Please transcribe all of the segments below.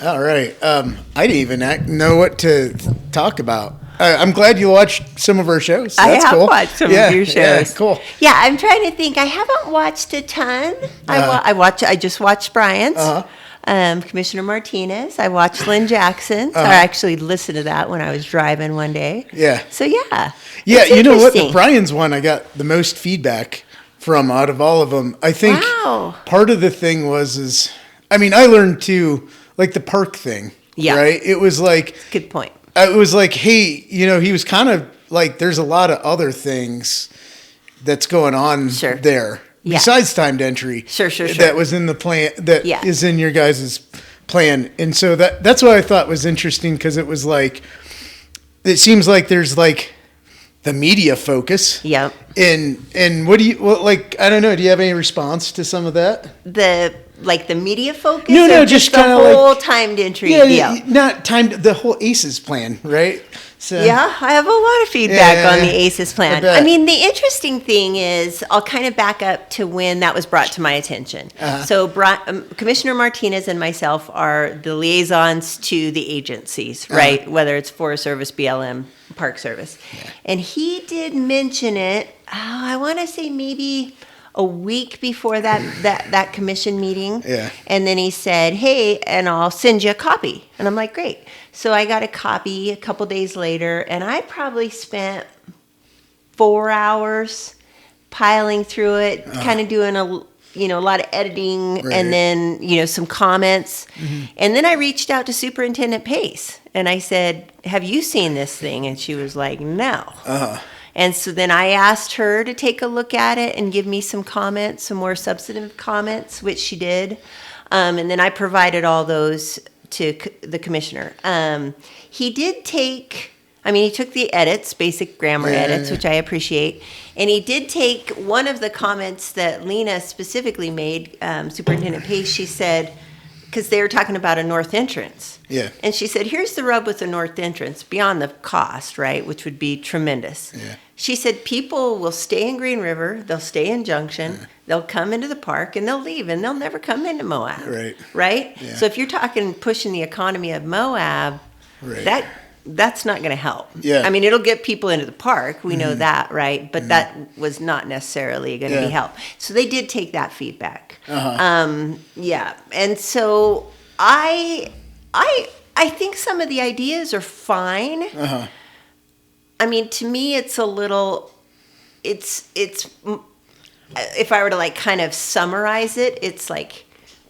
All right. I didn't even know what to talk about. I'm glad you watched some of our shows. I That's have cool. watched some of your shows. Yeah, cool. Yeah, I'm trying to think. I haven't watched a ton. I just watched Bryant's. Commissioner Martinez. I watched Lynn Jackson's. I actually listened to that when I was driving one day. Yeah. So yeah. Yeah, it's you know what? The interesting. Brian's one I got the most feedback from out of all of them. I think Wow. part of the thing I learned too, like the park thing. Yeah. Right? It was like, Good point. it was like, hey, he was kind of like, there's a lot of other things that's going on Sure. there. Yeah. Besides timed entry. Sure. That was in the plan, that Yeah. is in your guys' plan. And so that's what I thought was interesting, because it was like, it seems like there's like the media focus. Yep. And what do you, I don't know, do you have any response to some of that? The media focus? No, or just the kinda whole like- timed entry Yeah, deal? not timed, the whole ACES plan, right? So, Yeah, I have a lot of feedback Yeah, on the ACES plan. bet. I mean, the interesting thing is, I'll kind of back up to when that was brought to my attention. So Commissioner Martinez and myself are the liaisons to the agencies, right? Whether it's Forest Service, BLM, Park Service. Yeah. And he did mention it, I want to say maybe a week before that commission meeting. Yeah. And then he said, hey, and I'll send you a copy. And I'm like, great. So I got a copy a couple days later, and I probably spent 4 hours piling through it, kind of doing a lot of editing, Right. and then, some comments. Mm-hmm. And then I reached out to Superintendent Pace, and I said, have you seen this thing? And she was like, no. And so then I asked her to take a look at it and give me some comments, some more substantive comments, which she did. And then I provided all those to the commissioner. He took the edits, basic grammar edits, which I appreciate. And he did take one of the comments that Lena specifically made, Superintendent Pace. She said, because they were talking about a north entrance. Yeah. And she said, here's the rub with the north entrance, beyond the cost, right, which would be tremendous. Yeah. She said people will stay in Green River, they'll stay in Junction, they'll come into the park, and they'll leave, and they'll never come into Moab. Right. Right? Yeah. So if you're talking pushing the economy of Moab, Right. that's not going to help. Yeah. I mean, it'll get people into the park. We know that, right? But that was not necessarily going to be help. So they did take that feedback. Yeah. And so I think some of the ideas are fine. I mean, to me, it's a little, it's, if I were to like kind of summarize it, it's like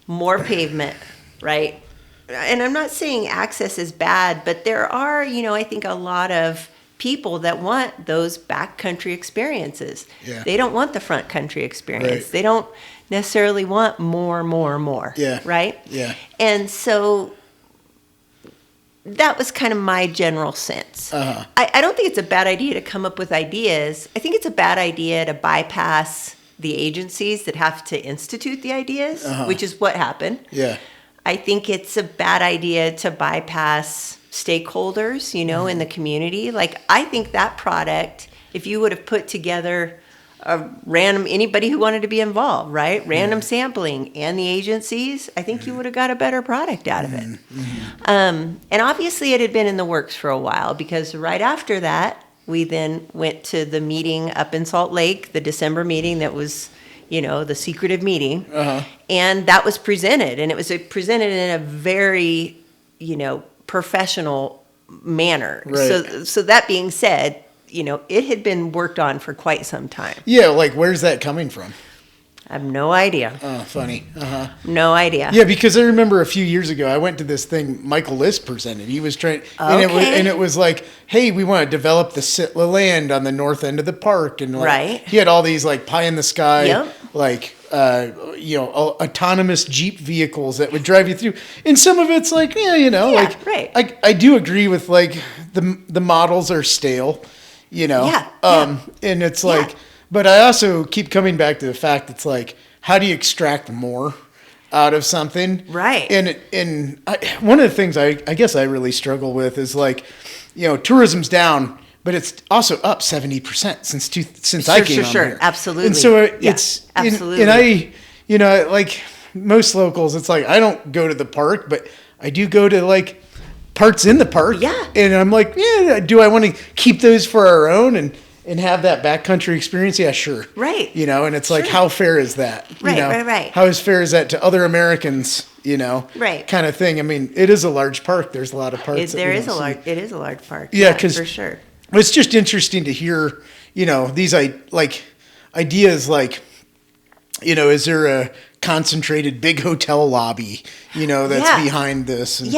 more pavement, right? And I'm not saying access is bad, but there are, I think a lot of people that want those backcountry experiences. Yeah. They don't want the front country experience. Right. They don't necessarily want more. Yeah. Right? Yeah. And so that was kind of my general sense. I don't think it's a bad idea to come up with ideas. I think it's a bad idea to bypass the agencies that have to institute the ideas, which is what happened. Yeah. I think it's a bad idea to bypass stakeholders, in the community. Like, I think that product, if you would have put together a random, anybody who wanted to be involved, right? Random sampling and the agencies, I think you would have got a better product out of it. And obviously it had been in the works for a while, because right after that, we then went to the meeting up in Salt Lake, the December meeting that was, the secretive meeting. And that was presented, and it was presented in a very, professional manner. Right. So that being said, it had been worked on for quite some time. Yeah, like, where's that coming from? I have no idea. Oh, funny. No idea. Yeah, because I remember a few years ago, I went to this thing Michael List presented. He was trying, and it was like, hey, we want to develop the Sitla land on the north end of the park, and like, he had all these like pie in the sky, like autonomous Jeep vehicles that would drive you through. And some of it's like, I do agree with like the models are stale, and it's like. But I also keep coming back to the fact it's like, how do you extract more out of something? Right. And one of the things I guess I really struggle with is like, tourism's down, but it's also up 70% since I came on here. Absolutely. And so it's absolutely. And I, most locals, it's like, I don't go to the park, but I do go to like parts in the park. Yeah. And I'm like, yeah, do I want to keep those for our own and have that backcountry experience? Yeah, sure. Right. You know, and it's like, how fair is that? Right, you know? right. How fair is that to other Americans, you know? Right. Kind of thing. I mean, it is a large park. There's a lot of parks. It is a large park. Yeah, because for sure. It's just interesting to hear, you know, these like ideas like, you know, is there a concentrated big hotel lobby, you know, that's behind this? And,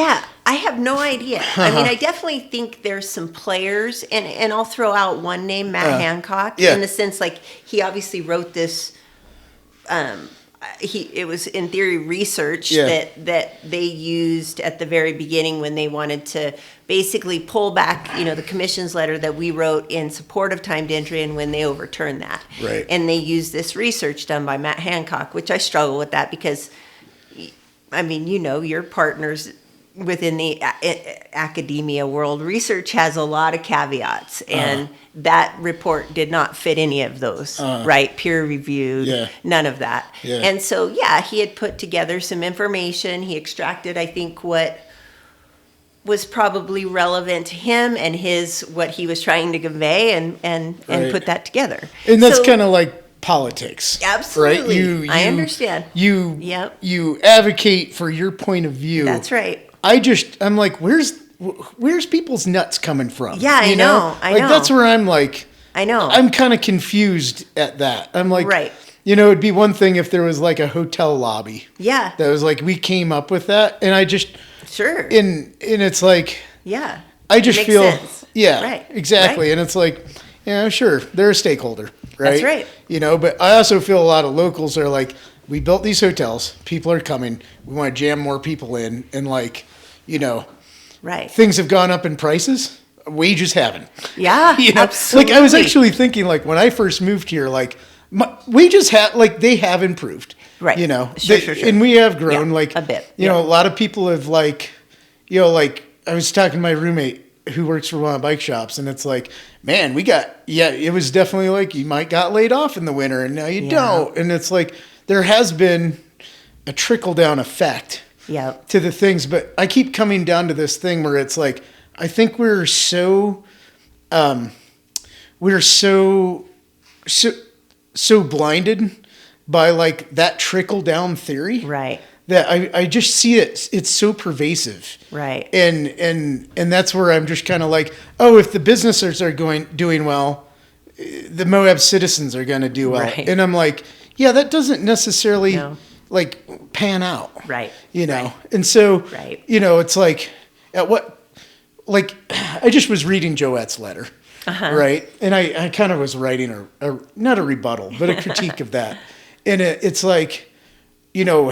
I have no idea. I mean, I definitely think there's some players, and I'll throw out one name, Matt Hancock, in the sense, like, he obviously wrote this, it was in theory research that they used at the very beginning when they wanted to basically pull back, you know, the commission's letter that we wrote in support of timed entry, and when they overturned that. Right. And they used this research done by Matt Hancock, which I struggle with that because, I mean, you know, your partners within the academia world, research has a lot of caveats, and that report did not fit any of those, right? Peer reviewed, none of that. Yeah. And so, he had put together some information. He extracted, I think, what was probably relevant to him and what he was trying to convey, and put that together. And that's kind of like politics. Absolutely. Right? I understand. You advocate for your point of view. That's right. I'm like, where's people's nuts coming from? Yeah, I know. That's where I'm like, I know. I'm kind of confused at that. I'm like, right. You know, it'd be one thing if there was like a hotel lobby. Yeah. That was like, we came up with that. And I just, sure. And it's like, yeah. I just feel, sense. Yeah, right. Exactly. Right. And it's like, yeah, sure. They're a stakeholder, right? That's right. You know, but I also feel a lot of locals are like, we built these hotels. People are coming. We want to jam more people in. And like, you know, right. Things have gone up in prices. Wages haven't. Yeah, you know? absolutely. Like I was actually thinking, like when I first moved here, like wages they have improved. Right. You know, sure. And we have grown like a bit. You know, a lot of people have like, you know, like I was talking to my roommate who works for one of the bike shops, and it's like, man, it was definitely like you might got laid off in the winter, and now you don't, and it's like there has been a trickle down effect. To the things, but I keep coming down to this thing where it's like I think we're so blinded by like that trickle down theory, right? That I just see it's so pervasive, right? And that's where I'm just kind of like, oh, if the businesses are doing well, the Moab citizens are going to do well, right. And I'm like, yeah, that doesn't necessarily. No. Like pan out, right? You know, and so, right. You know, it's like like I just was reading Joette's letter, right? And I kind of was writing a not a rebuttal, but a critique of that, and it's like, you know,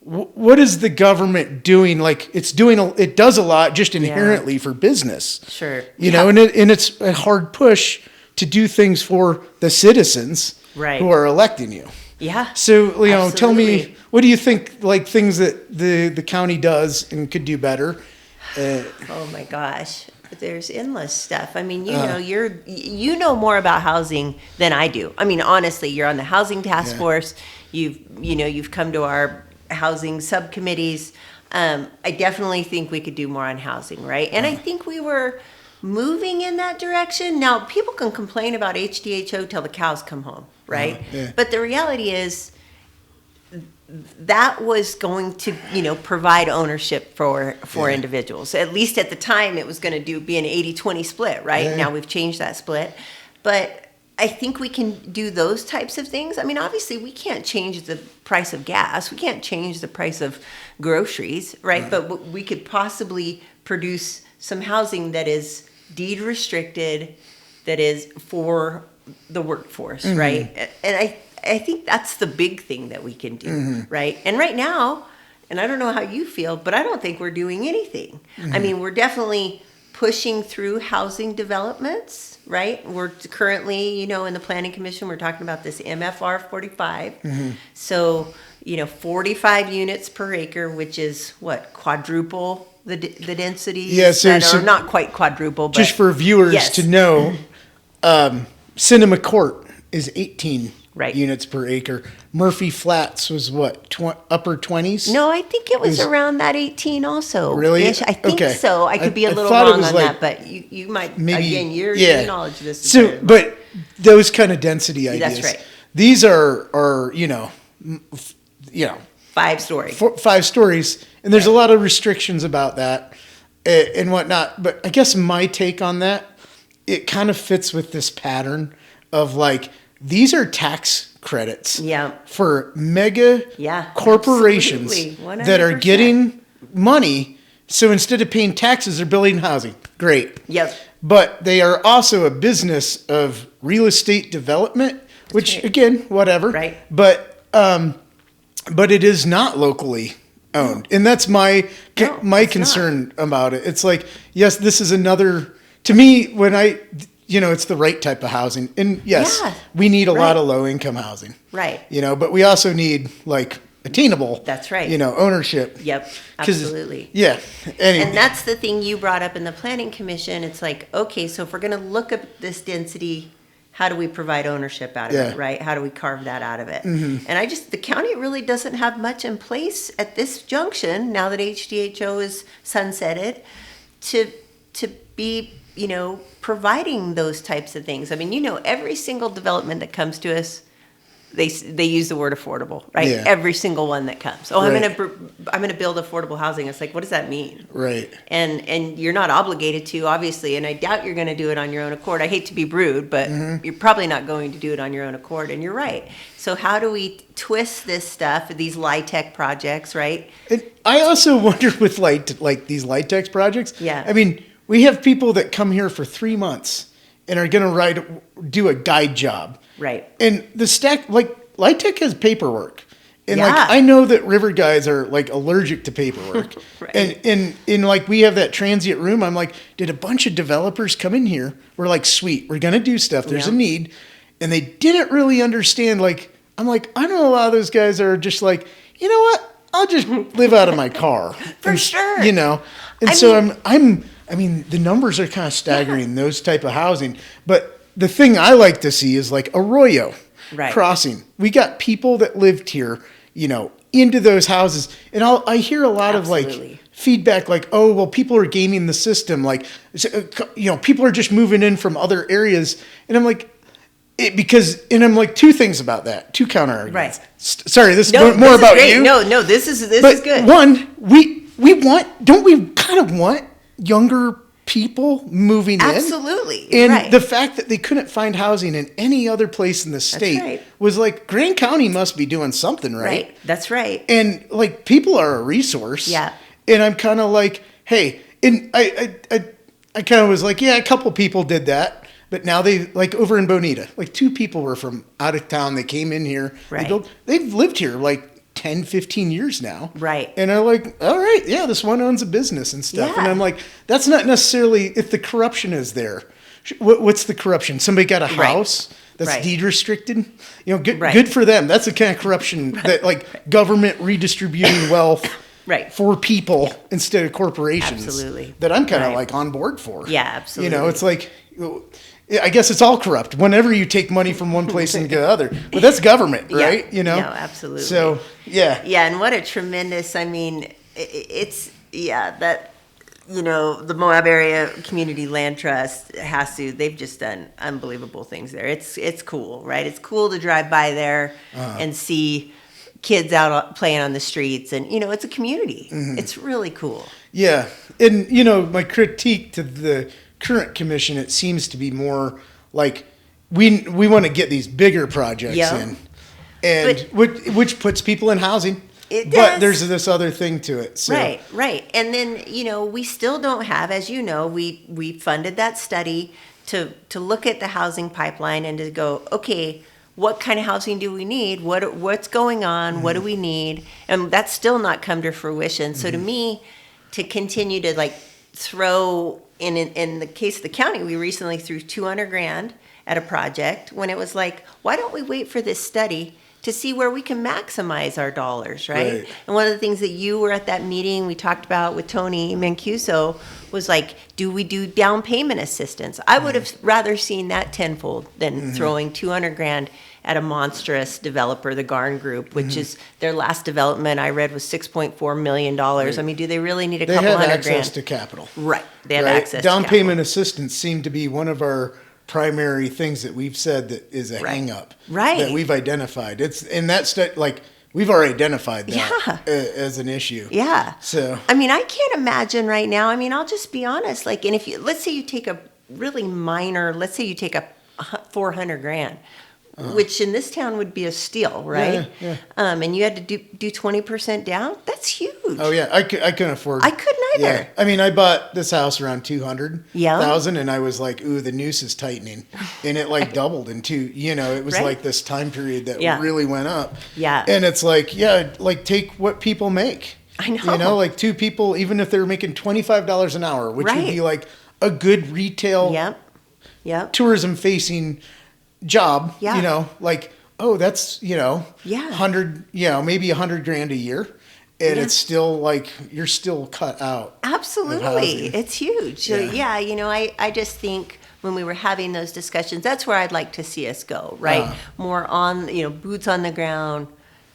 what is the government doing? Like it does a lot just inherently for business, sure, you know, and it's a hard push to do things for the citizens, right. Who are electing you. Yeah. So, you know, Tell me, what do you think, like, things that the county does and could do better? Oh, my gosh. There's endless stuff. I mean, you know more about housing than I do. I mean, honestly, you're on the housing task force. You've come to our housing subcommittees. I definitely think we could do more on housing, right? And I think we were moving in that direction. Now, people can complain about HDHO till the cows come home, right? But the reality is that was going to, provide ownership for individuals. At least at the time, it was going to be an 80-20 split, right? Now we've changed that split. But I think we can do those types of things. I mean, obviously, we can't change the price of gas. We can't change the price of groceries, right? But we could possibly produce some housing that is deed restricted, that is for the workforce, right? And I think that's the big thing that we can do, right? And right now, and I don't know how you feel, but I don't think we're doing anything. I mean, we're definitely pushing through housing developments, right? We're currently, in the Planning Commission, we're talking about this MFR 45. So, 45 units per acre, which is what, quadruple the density? Yeah, so not quite quadruple, but just for viewers to know, Cinema Court is 18 units per acre. Murphy Flats was what, upper 20s? No, I think it was around that 18 also. Really? I think so. I could be a little wrong on that, but you might, maybe, again, your knowledge of this is so, but those kind of density ideas. That's right. These are 5 stories. 5 stories, and there's a lot of restrictions about that and whatnot. But I guess my take on that, it kind of fits with this pattern of like, these are tax credits for mega corporations that are getting money. So instead of paying taxes, they're building housing. Great. Yep. But they are also a business of real estate development, which again, whatever. Right. But it is not locally owned. And that's my concern about it. It's like, yes, this is another, to me, when it's the right type of housing. And yes, we need a lot of low income housing. Right. But we also need like attainable. That's right. Ownership. Yep. Absolutely. Yeah. Anyway. And that's the thing you brought up in the planning commission. It's like, okay, so if we're going to look at this density, how do we provide ownership out of it, right? How do we carve that out of it? Mm-hmm. And the county really doesn't have much in place at this junction, now that HDHO is sunsetted, to be, providing those types of things. I mean, every single development that comes to us, they use the word affordable, right? Yeah. Every single one that comes. Oh, right. I'm gonna build affordable housing. It's like, what does that mean? Right. And you're not obligated to, obviously, and I doubt you're going to do it on your own accord. I hate to be rude, but you're probably not going to do it on your own accord, and you're right. So how do we twist this stuff, these LIHTC projects, right? And I also wonder with like these LIHTC projects. Yeah. I mean, we have people that come here for 3 months and are going to do a guide job. Right. And the LIHTC has paperwork. And I know that river guys are like allergic to paperwork. Right. And like we have that transient room. I'm like, did a bunch of developers come in here? We're like, sweet, we're going to do stuff. There's a need. And they didn't really understand. Like, I'm like, I know a lot of those guys are just like, you know what? I'll just live out of my car. Sure. And so I mean, the numbers are kind of staggering, those type of housing. But the thing I like to see is like Arroyo Crossing. We got people that lived here, into those houses. And I hear a lot of like feedback like, oh, well, people are gaming the system. Like, people are just moving in from other areas. And I'm like, I'm like, 2 things about that, 2 counter arguments. Right. Sorry, this is more about you. No, this is good. One, don't we kind of want younger people moving in? Absolutely. And the fact that they couldn't find housing in any other place in the state was like, Grand County must be doing something right. That's right. And like, people are a resource. Yeah. And I'm kind of like, hey, and I kind of was like, yeah, a couple people did that. But now they, like over in Bonita, like 2 people were from out of town. They came in here. Right. They've lived here like 10, 15 years now. Right. And they're like, all right, yeah, this one owns a business and stuff. Yeah. And I'm like, that's not necessarily, if the corruption is there, what's the corruption? Somebody got a house that's deed restricted? Good for them. That's the kind of corruption that like government redistributing wealth for people instead of corporations. Absolutely. That I'm kind of like on board for. Yeah, absolutely. It's like, I guess it's all corrupt whenever you take money from one place and go to the other. But that's government, right? No, absolutely. So, yeah. Yeah, and what a tremendous, the Moab Area Community Land Trust they've just done unbelievable things there. It's cool, right? It's cool to drive by there and see kids out playing on the streets. And, it's a community. Mm-hmm. It's really cool. Yeah. And, my critique to the current commission, it seems to be more like we want to get these bigger projects in, and which puts people in housing. It does. But there's this other thing to it. So. Right. And then we still don't have, as we funded that study to look at the housing pipeline and to go, okay, what kind of housing do we need? What's going on? Mm-hmm. What do we need? And that's still not come to fruition. So to me, to continue to like throw in the case of the county, we recently threw $200,000 at a project when it was like, why don't we wait for this study to see where we can maximize our dollars, right? And one of the things that you were at that meeting we talked about with Tony Mancuso was like, do we do down payment assistance? I would have rather seen that tenfold than throwing $200,000 at a monstrous developer, the Garn Group, which is their last development I read was $6.4 million. Right. I mean, do they really need a couple $100,000? They have access to capital. Right. They have access Down to capital. payment assistance seemed to be one of our primary things that we've said that is a hang up. Right. That we've identified. It's in that like we've already identified that as an issue. Yeah. So I mean, I can't imagine right now. I mean, I'll just be honest. Like, and if you let's say you take a really minor, let's say you take a $400,000, which in this town would be a steal, right? Yeah. And you had to do 20% down. That's huge. Oh yeah, I couldn't afford. I couldn't either. Yeah. I mean, I bought this house around $200,000, and I was like, "Ooh, the noose is tightening," and it like doubled in two. You know, it was like this time period that really went up. Yeah. And it's like, like take what people make. I know. You know, like two people, even if they were making $25 an hour, which would be like a good retail, tourism-facing job. Yeah. You know, like, oh, that's maybe $100,000 a year. And it's still like you're still cut out. Absolutely. It's huge. So, you know, I just think when we were having those discussions, that's where I'd like to see us go, right? More on, you know, boots on the ground,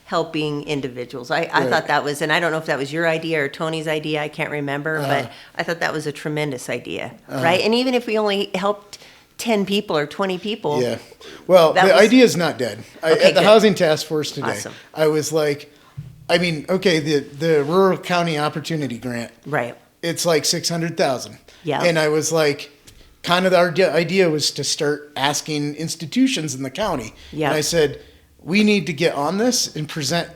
helping individuals. I thought that was, and I don't know if that was your idea or Tony's idea, I can't remember, but I thought that was a tremendous idea, right? And even if we only helped 10 people or 20 people. Yeah. Well, the idea is not dead. At the Housing Task Force today, I was like, I mean, okay, the Rural County Opportunity Grant. Right. It's like $600,000. Yeah. And I was like, kind of our idea was to start asking institutions in the county. Yeah. And I said, we need to get on this and present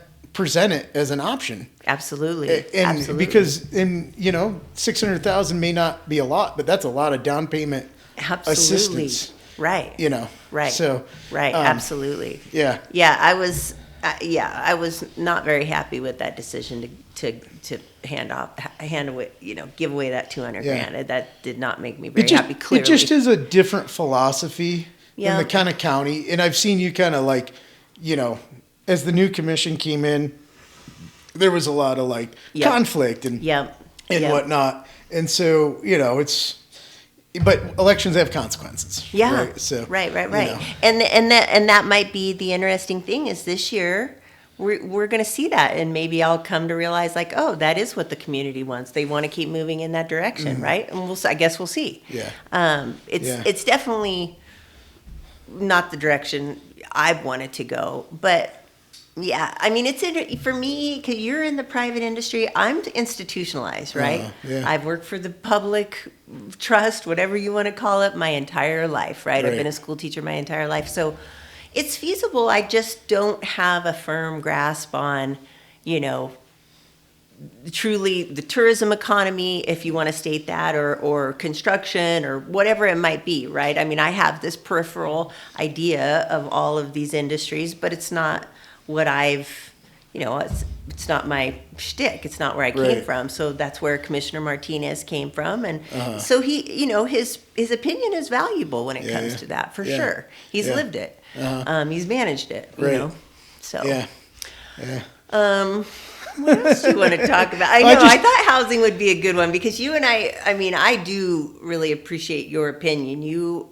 it as an option. Absolutely. And because you know, $600,000 may not be a lot, but that's a lot of down payment assistance. Right. You know. Right. So. Right. Absolutely. Yeah. Yeah. I was not very happy with that decision to hand away, you know, give away that $200,000. Yeah. That did not make me very happy. Clearly, it just is a different philosophy in the kind of county, and I've seen you kind of like, you know, as the new commission came in, there was a lot of like conflict and whatnot, and so you know but elections have consequences. Yeah. Right. So, right. You know. And that might be the interesting thing is this year we're going to see that, and maybe I'll come to realize like, oh, that is what the community wants. They want to keep moving in that direction, right? And I guess we'll see. Yeah. It's definitely not the direction I've wanted to go, but. Yeah, I mean, it's for me, because you're in the private industry, I'm institutionalized, right? I've worked for the public trust, whatever you want to call it, my entire life, right? I've been a school teacher my entire life. So it's feasible. I just don't have a firm grasp on, you know, truly the tourism economy, if you want to state that, or construction or whatever it might be, right? I mean, I have this peripheral idea of all of these industries, but it's not what I've, you know, it's not my shtick. It's not where I came from. So that's where Commissioner Martinez came from. And so he, you know, his opinion is valuable when it comes to that, for sure. He's lived it. He's managed it, you know. So. What else do you want to talk about? I thought housing would be a good one because you and I mean, I do really appreciate your opinion.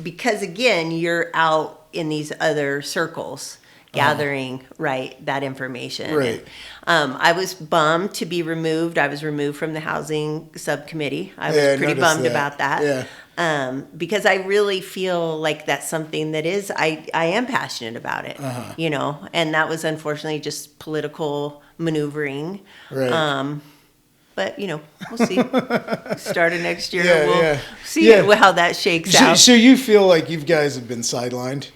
Because again, you're out in these other circles. Gathering that information. Right. And, I was bummed to be removed. I was removed from the housing subcommittee. I was pretty bummed about that. Yeah. Because I really feel like that's something that is I am passionate about it. You know, and that was unfortunately just political maneuvering. Right. But, you know, we'll see. Start of next year, we'll see how that shakes out. So you feel like you guys have been sidelined?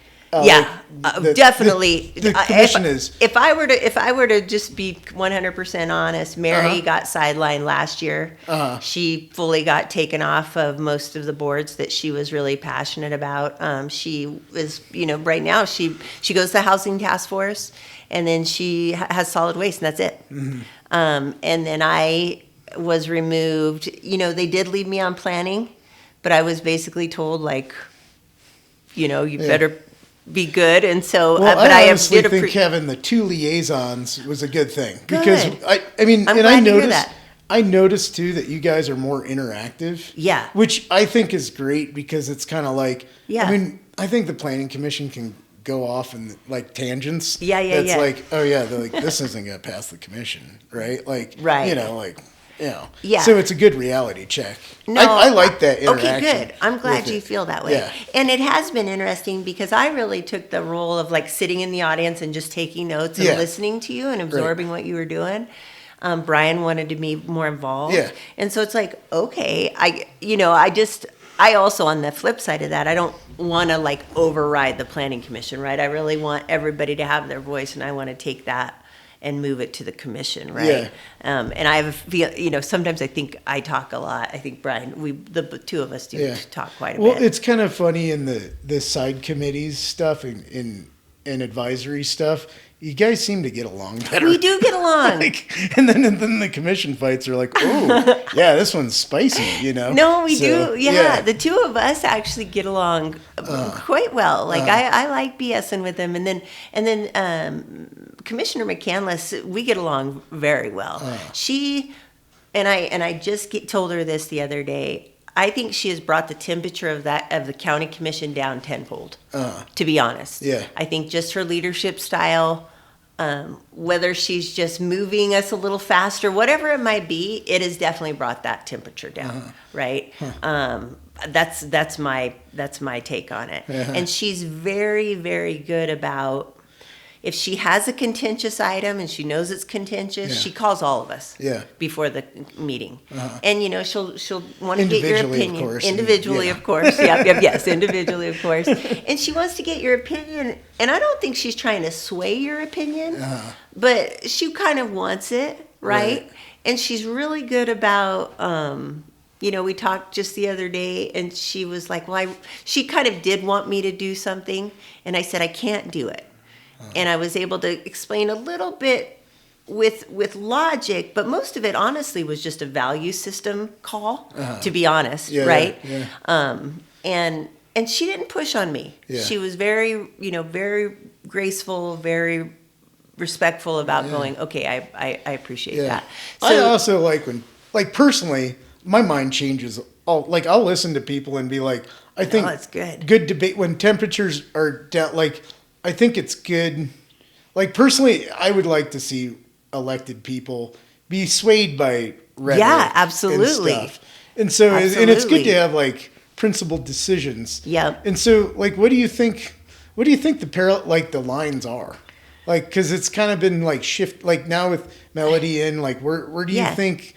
Definitely. The commission is. If I were to just be 100% honest, Mary got sidelined last year. She fully got taken off of most of the boards that she was really passionate about. She is, you know, right now she goes to the Housing Task Force, and then she has solid waste, and that's it. Mm-hmm. And then I was removed. You know, they did leave me on planning, but I was basically told like, you know, you better be good, and so. Well, but I honestly think having the two liaisons was a good thing because I mean, I'm and glad to hear that. I noticed too that you guys are more interactive. Yeah, which I think is great because it's kind of like I mean, I think the Planning Commission can go off in like tangents. Yeah. It's like, oh yeah, they're like, this isn't gonna pass the commission, right? Like, you know, like. Yeah. So it's a good reality check. No, I like that interaction. Okay, good. I'm glad you feel that way. Yeah. And it has been interesting because I really took the role of like sitting in the audience and just taking notes and listening to you and absorbing what you were doing. Brian wanted to be more involved. Yeah. And so it's like, okay, I also, on the flip side of that, I don't want to like override the planning commission, right? I really want everybody to have their voice, and I want to take that and move it to the commission, right? Yeah. And I have a feel, sometimes I think I talk a lot. I think Brian, the two of us do talk quite a bit. Well, it's kind of funny in the side committees stuff and in advisory stuff. You guys seem to get along better. We do get along. and then the commission fights are like, oh, yeah, this one's spicy, No, we do. Yeah. The two of us actually get along quite well. Like I like BSing with them. And then Commissioner McCandless, we get along very well. She, and I just told her this the other day, I think she has brought the temperature of the county commission down tenfold, to be honest. Yeah. I think just her leadership style, whether she's just moving us a little faster, whatever it might be, it has definitely brought that temperature down, right? That's my take on it. And she's very, very good about, if she has a contentious item and she knows it's contentious, she calls all of us before the meeting. And, she'll want to get your opinion. Individually, of course. Yes, individually, of course. And she wants to get your opinion. And I don't think she's trying to sway your opinion, but she kind of wants it, right? And she's really good about, we talked just the other day, and she was like, she kind of did want me to do something. And I said, I can't do it. And I was able to explain a little bit with logic, but most of it, honestly, was just a value system call, to be honest, right? And she didn't push on me. She was very, very graceful, very respectful about going, okay, I appreciate that. So, I also like when, personally, my mind changes. I'll listen to people and be like, I think it's good debate when temperatures are down, I think it's good. Personally, I would like to see elected people be swayed by rhetoric. Yeah, absolutely. And stuff. And so, and it's good to have principled decisions. Yeah. And so, what do you think? What do you think the lines are? Because it's kind of been shift. Now with Melody in, where do you think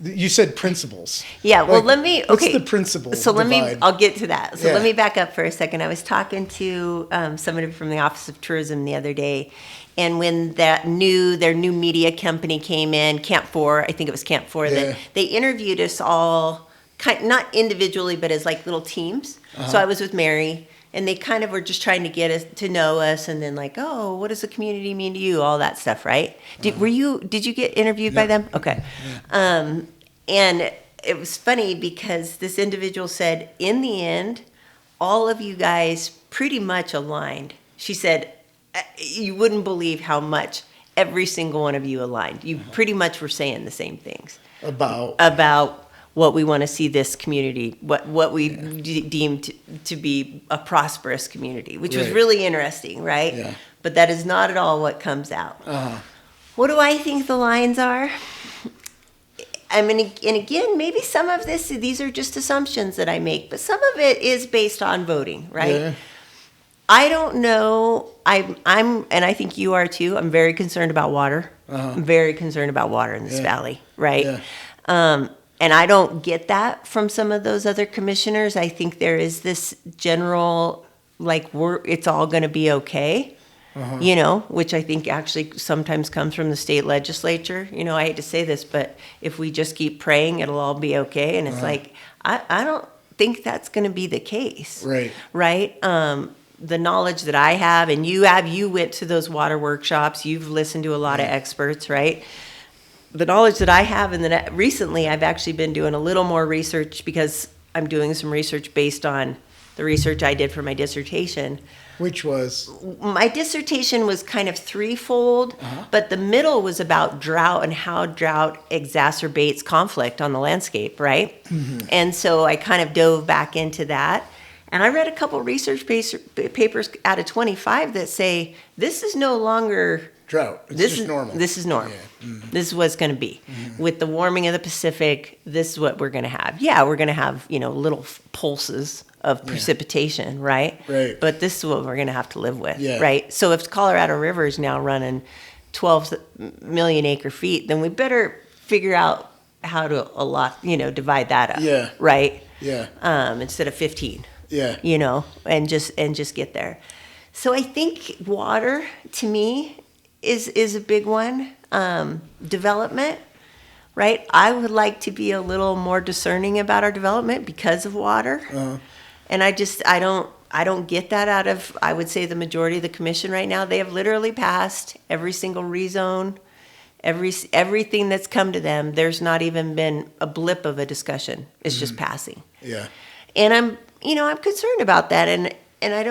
you said principles. Yeah, well, let me. Okay, what's the principle? So I'll get to that. So let me back up for a second. I was talking to somebody from the Office of Tourism the other day, and when their new media company came in, Camp 4, I think it was Camp 4, they interviewed us all, not individually, but as little teams. So I was with Mary. And they kind of were just trying to get us to know us, and then oh, what does the community mean to you? All that stuff, right? Did you get interviewed by them? Okay. Yeah. And it was funny because this individual said, in the end, all of you guys pretty much aligned. She said, you wouldn't believe how much every single one of you aligned. You pretty much were saying the same things about what we want to see this community, what we deem to be a prosperous community, which was really interesting, right? Yeah. But that is not at all what comes out. What do I think the lines are? I mean, and again, maybe some of these are just assumptions that I make, but some of it is based on voting, right? Yeah. I don't know. I'm, and I think you are too. I'm very concerned about water. I'm very concerned about water in this valley, right? Yeah. And I don't get that from some of those other commissioners. I think there is this general, it's all going to be okay, which I think actually sometimes comes from the state legislature. I hate to say this, but if we just keep praying, it'll all be okay. And it's I don't think that's going to be the case. Right. Right. The knowledge that I have, and you went to those water workshops, you've listened to a lot of experts, right? The knowledge that I have, and then recently I've actually been doing a little more research because I'm doing some research based on the research I did for my dissertation. Which was? My dissertation was kind of threefold, but the middle was about drought and how drought exacerbates conflict on the landscape, right? Mm-hmm. And so I kind of dove back into that. And I read a couple papers out of 25 that say this is no longer drought. It's just normal. This is normal. Yeah. Mm-hmm. This is what it's going to be. Mm-hmm. With the warming of the Pacific, this is what we're going to have. Yeah, we're going to have, little pulses of precipitation, right? Right. But this is what we're going to have to live with, yeah. right? So if Colorado River is now running 12 million acre feet, then we better figure out how to divide that up. Yeah. Right? Yeah. Instead of 15. Yeah. And just get there. So I think water to me is a big one. Development, right? I would like to be a little more discerning about our development because of water. Uh-huh. And I don't get that out of, I would say, the majority of the commission right now. They have literally passed every single rezone, everything that's come to them. There's not even been a blip of a discussion. It's just passing. Yeah. And I'm concerned about that. And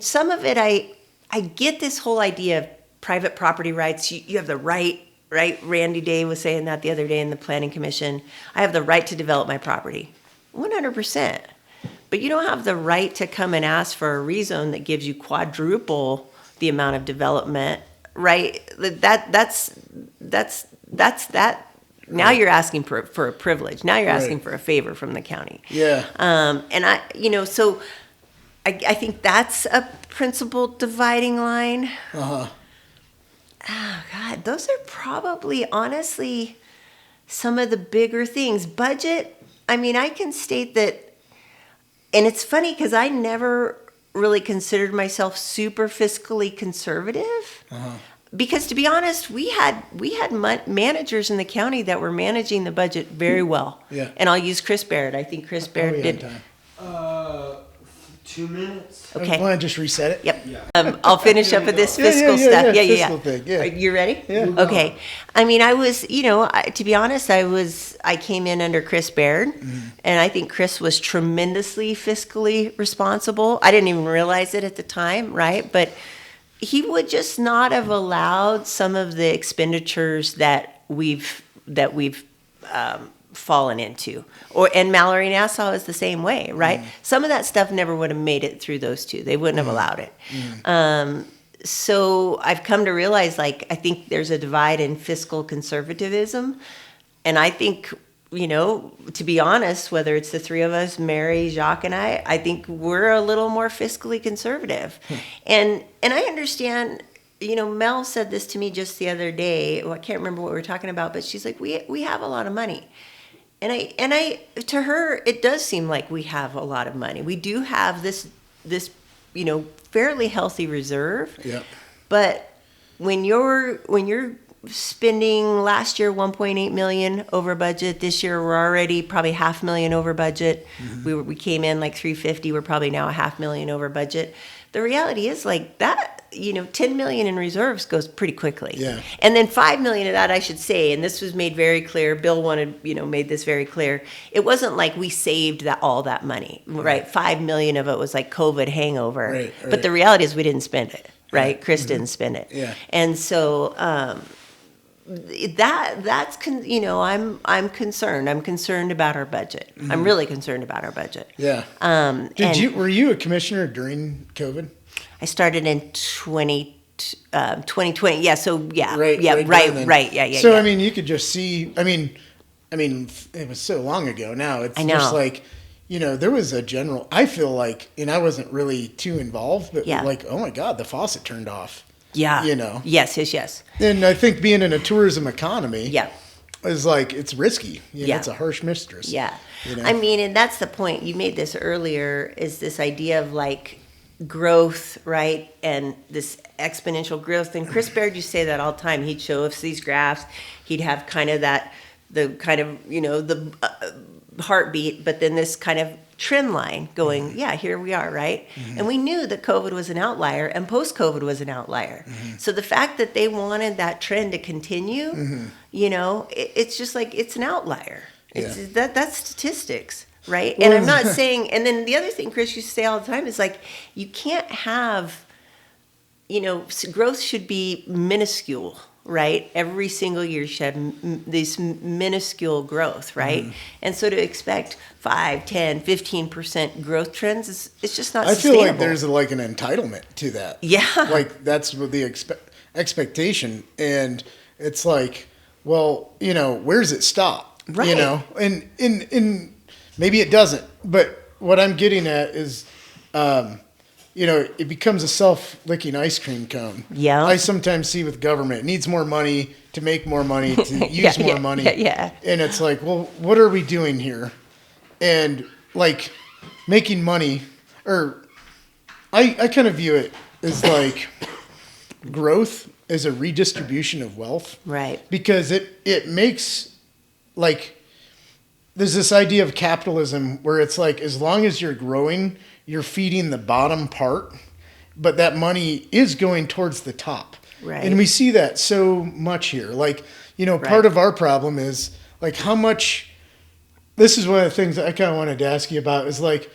some of it, I get this whole idea of private property rights. You have the right? Randy Day was saying that the other day in the Planning Commission. I have the right to develop my property. 100%. But you don't have the right to come and ask for a rezone that gives you quadruple the amount of development, right? That's that. Now you're asking for a privilege. Now you're asking for a favor from the county. Yeah. So I think that's a principal dividing line. Uh-huh. Oh, God, those are probably, honestly, some of the bigger things. Budget, I can state that, and it's funny because I never really considered myself super fiscally conservative. Uh-huh. Because to be honest, we had managers in the county that were managing the budget very well. Yeah. And I'll use Chris Barrett. I think Chris Barrett did. 2 minutes. Okay. Want to just reset it? Yep. I'll finish up with this fiscal stuff. Yeah. Thing, yeah. Are you ready? Yeah. Okay. I was, to be honest, I came in under Chris Baird, and I think Chris was tremendously fiscally responsible. I didn't even realize it at the time, right? But he would just not have allowed some of the expenditures that we've fallen into, and Mallory Nassau is the same way, right? Some of that stuff never would have made it through those two. They wouldn't have allowed it. So I've come to realize, I think there's a divide in fiscal conservatism, and I think, to be honest, whether it's the three of us, Mary, Jacques, and I think we're a little more fiscally conservative, and I understand. Mel said this to me just the other day. I can't remember what we were talking about, but she's like, we have a lot of money. And I to her, it does seem like we have a lot of money. We do have this fairly healthy reserve. Yep. But when you're spending last year $1.8 million over budget, this year we're already probably $500,000 over budget. Mm-hmm. We came in like $350,000. We're probably now $500,000 over budget. The reality is that. $10 million in reserves goes pretty quickly. Yeah. And then $5 million of that, I should say, and this was made very clear. Bill made this very clear. It wasn't like we saved all that money, right? $5 million of it was like COVID hangover. Right. But the reality is we didn't spend it, right? Chris didn't spend it. Yeah. And so I'm concerned. I'm concerned about our budget. I'm really concerned about our budget. Yeah. Were you a commissioner during COVID? I started in 2020. Yeah. So yeah. Right. Yeah. Right. Yeah. So yeah. You could just see. It was so long ago now. It's just there was a general. I feel like, and I wasn't really too involved, but oh my God, the faucet turned off. Yeah. Yes. And I think being in a tourism economy. Yeah. Is it's risky. It's a harsh mistress. Yeah. And that's the point. You made this earlier. Is this idea of growth, right? And this exponential growth. And Chris Baird used to say that all the time. He'd show us these graphs. He'd have kind of the heartbeat, but then this kind of trend line going, here we are, right? Mm-hmm. And we knew that COVID was an outlier and post-COVID was an outlier. Mm-hmm. So the fact that they wanted that trend to continue, it's just it's an outlier. It's that's statistics. Right. And I'm not saying, and then the other thing Chris used to say all the time is you can't have, growth should be minuscule, right? Every single year she had this minuscule growth, right? And so to expect 5, 10, 15% growth trends, it's just not sustainable. I feel like there's like an entitlement to that. Yeah. Like that's what the expectation. And it's like, well, where does it stop? Right. And maybe it doesn't. But what I'm getting at is, it becomes a self-licking ice cream cone. Yeah. I sometimes see with government, it needs more money to make more money, to use more money. Yeah. And it's like, well, what are we doing here? And like making money, or I kind of view it as like growth as a redistribution of wealth. Right. Because it makes like, there's this idea of capitalism where it's like, as long as you're growing, you're feeding the bottom part, but that money is going towards the top. Right. And we see that so much here. Like, part of our problem is like how much, this is one of the things that I kind of wanted to ask you about is like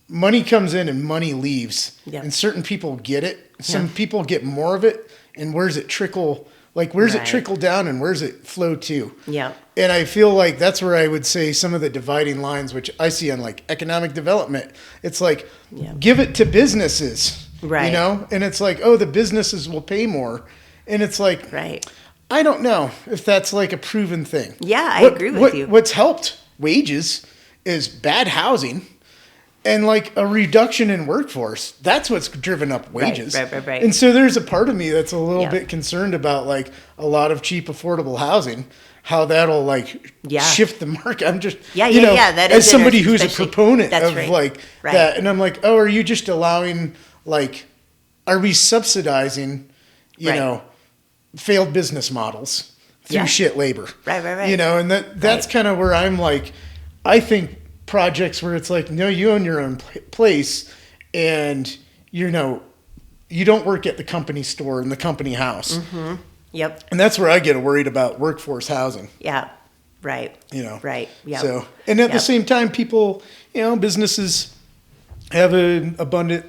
money comes in and money leaves. Yeah. And certain people get it. Some people get more of it. And where's it trickle? Like, where's it trickle down and where's it flow to? Yeah. And I feel like that's where I would say some of the dividing lines, which I see on like economic development, it's like, give it to businesses, right? And it's like, oh, the businesses will pay more. And it's like, right. I don't know if that's like a proven thing. Yeah, I agree with you. What's helped wages is bad housing and like a reduction in workforce. That's what's driven up wages. Right. And so there's a part of me that's a little bit concerned about like a lot of cheap, affordable housing, how that'll like shift the market. I'm just, that as somebody who's a proponent of like right. that. And I'm like, oh, are you just allowing like, are we subsidizing, failed business models through shit labor? Right. And that's kind of where I'm like, I think projects where it's like, no, you own your own place and, you don't work at the company store in the company house. Mm-hmm. Yep. And that's where I get worried about workforce housing. Yeah. Right. Right. Yeah. So, and at the same time, people, businesses have an abundant,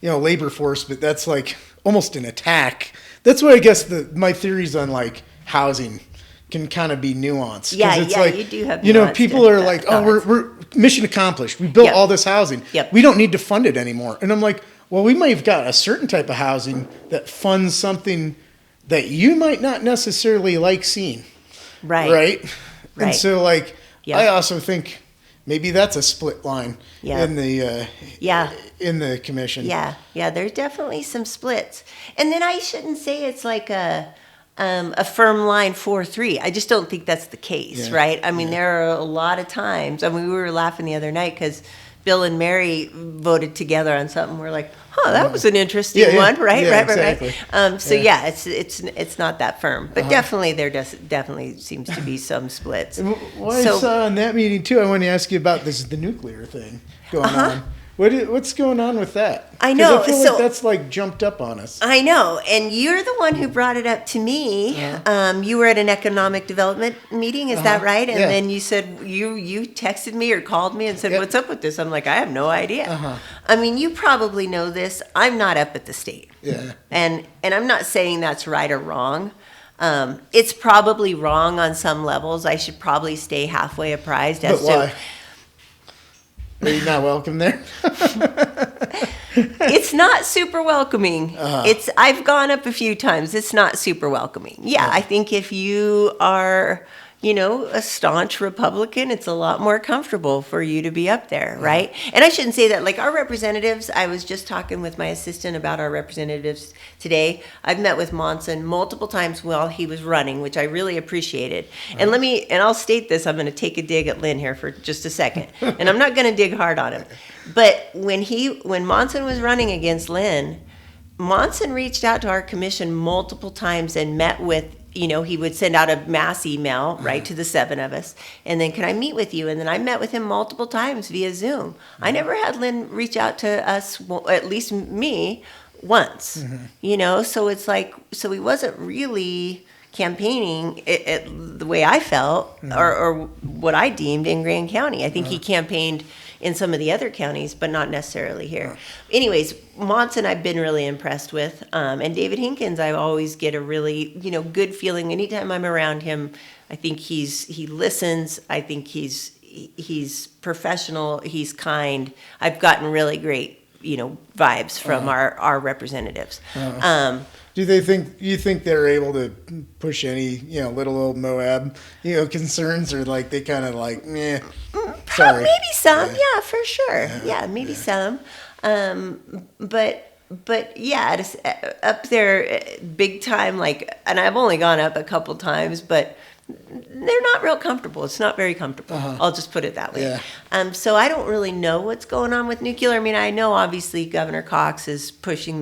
labor force, but that's like almost an attack. That's why I guess my theories on like housing can kind of be nuanced. Yeah, it's like, you do have people are like, oh, we're mission accomplished. We built all this housing. Yep. We don't need to fund it anymore. And I'm like, well, we might have got a certain type of housing that funds something that you might not necessarily like seeing. Right. And so like, I also think maybe that's a split line in the in the commission. Yeah. There's definitely some splits. And then I shouldn't say it's like a firm line 4-3. I just don't think that's the case, right? I mean, there are a lot of times. I mean, we were laughing the other night because Bill and Mary voted together on something. We're like, that was an interesting one, right? Exactly. It's not that firm, but definitely definitely seems to be some splits. I saw in that meeting too. I want to ask you about the nuclear thing going on. What's going on with that? I know. I feel like that's like jumped up on us. I know. And you're the one who brought it up to me. You were at an economic development meeting. Is that right? And then you said you texted me or called me and said, what's up with this? I'm like, I have no idea. I mean, you probably know this. I'm not up at the state. Yeah. And I'm not saying that's right or wrong. It's probably wrong on some levels. I should probably stay halfway apprised as why? Are you not welcome there? It's not super welcoming. I've gone up a few times. It's not super welcoming. I think if you are, a staunch Republican, it's a lot more comfortable for you to be up there, right? And I shouldn't say that. Like our representatives, I was just talking with my assistant about our representatives today. I've met with Monson multiple times while he was running, which I really appreciated. And I'll state this. I'm going to take a dig at Lynn here for just a second. And I'm not going to dig hard on him. But when Monson was running against Lynn, Monson reached out to our commission multiple times and met with, he would send out a mass email, right, to the 7 of us. And then, can I meet with you? And then I met with him multiple times via Zoom. I never had Lynn reach out to us, at least me, once. So it's like, so he wasn't really campaigning the way I felt or what I deemed in Grand County. I think he campaigned in some of the other counties, but not necessarily here. Anyways, Monson I've been really impressed with, and David Hinkins I always get a really good feeling anytime I'm around him. I think he listens. I think he's professional. He's kind. I've gotten really great vibes from our representatives. Do you think they're able to push any, little old Moab, concerns, or like they kind of like, sorry. Maybe some, yeah, for sure. Yeah, maybe some. But yeah, up there big time, and I've only gone up a couple times, but they're not real comfortable. It's not very comfortable. I'll just put it that way. Yeah. So I don't really know what's going on with nuclear. I mean, I know obviously Governor Cox is pushing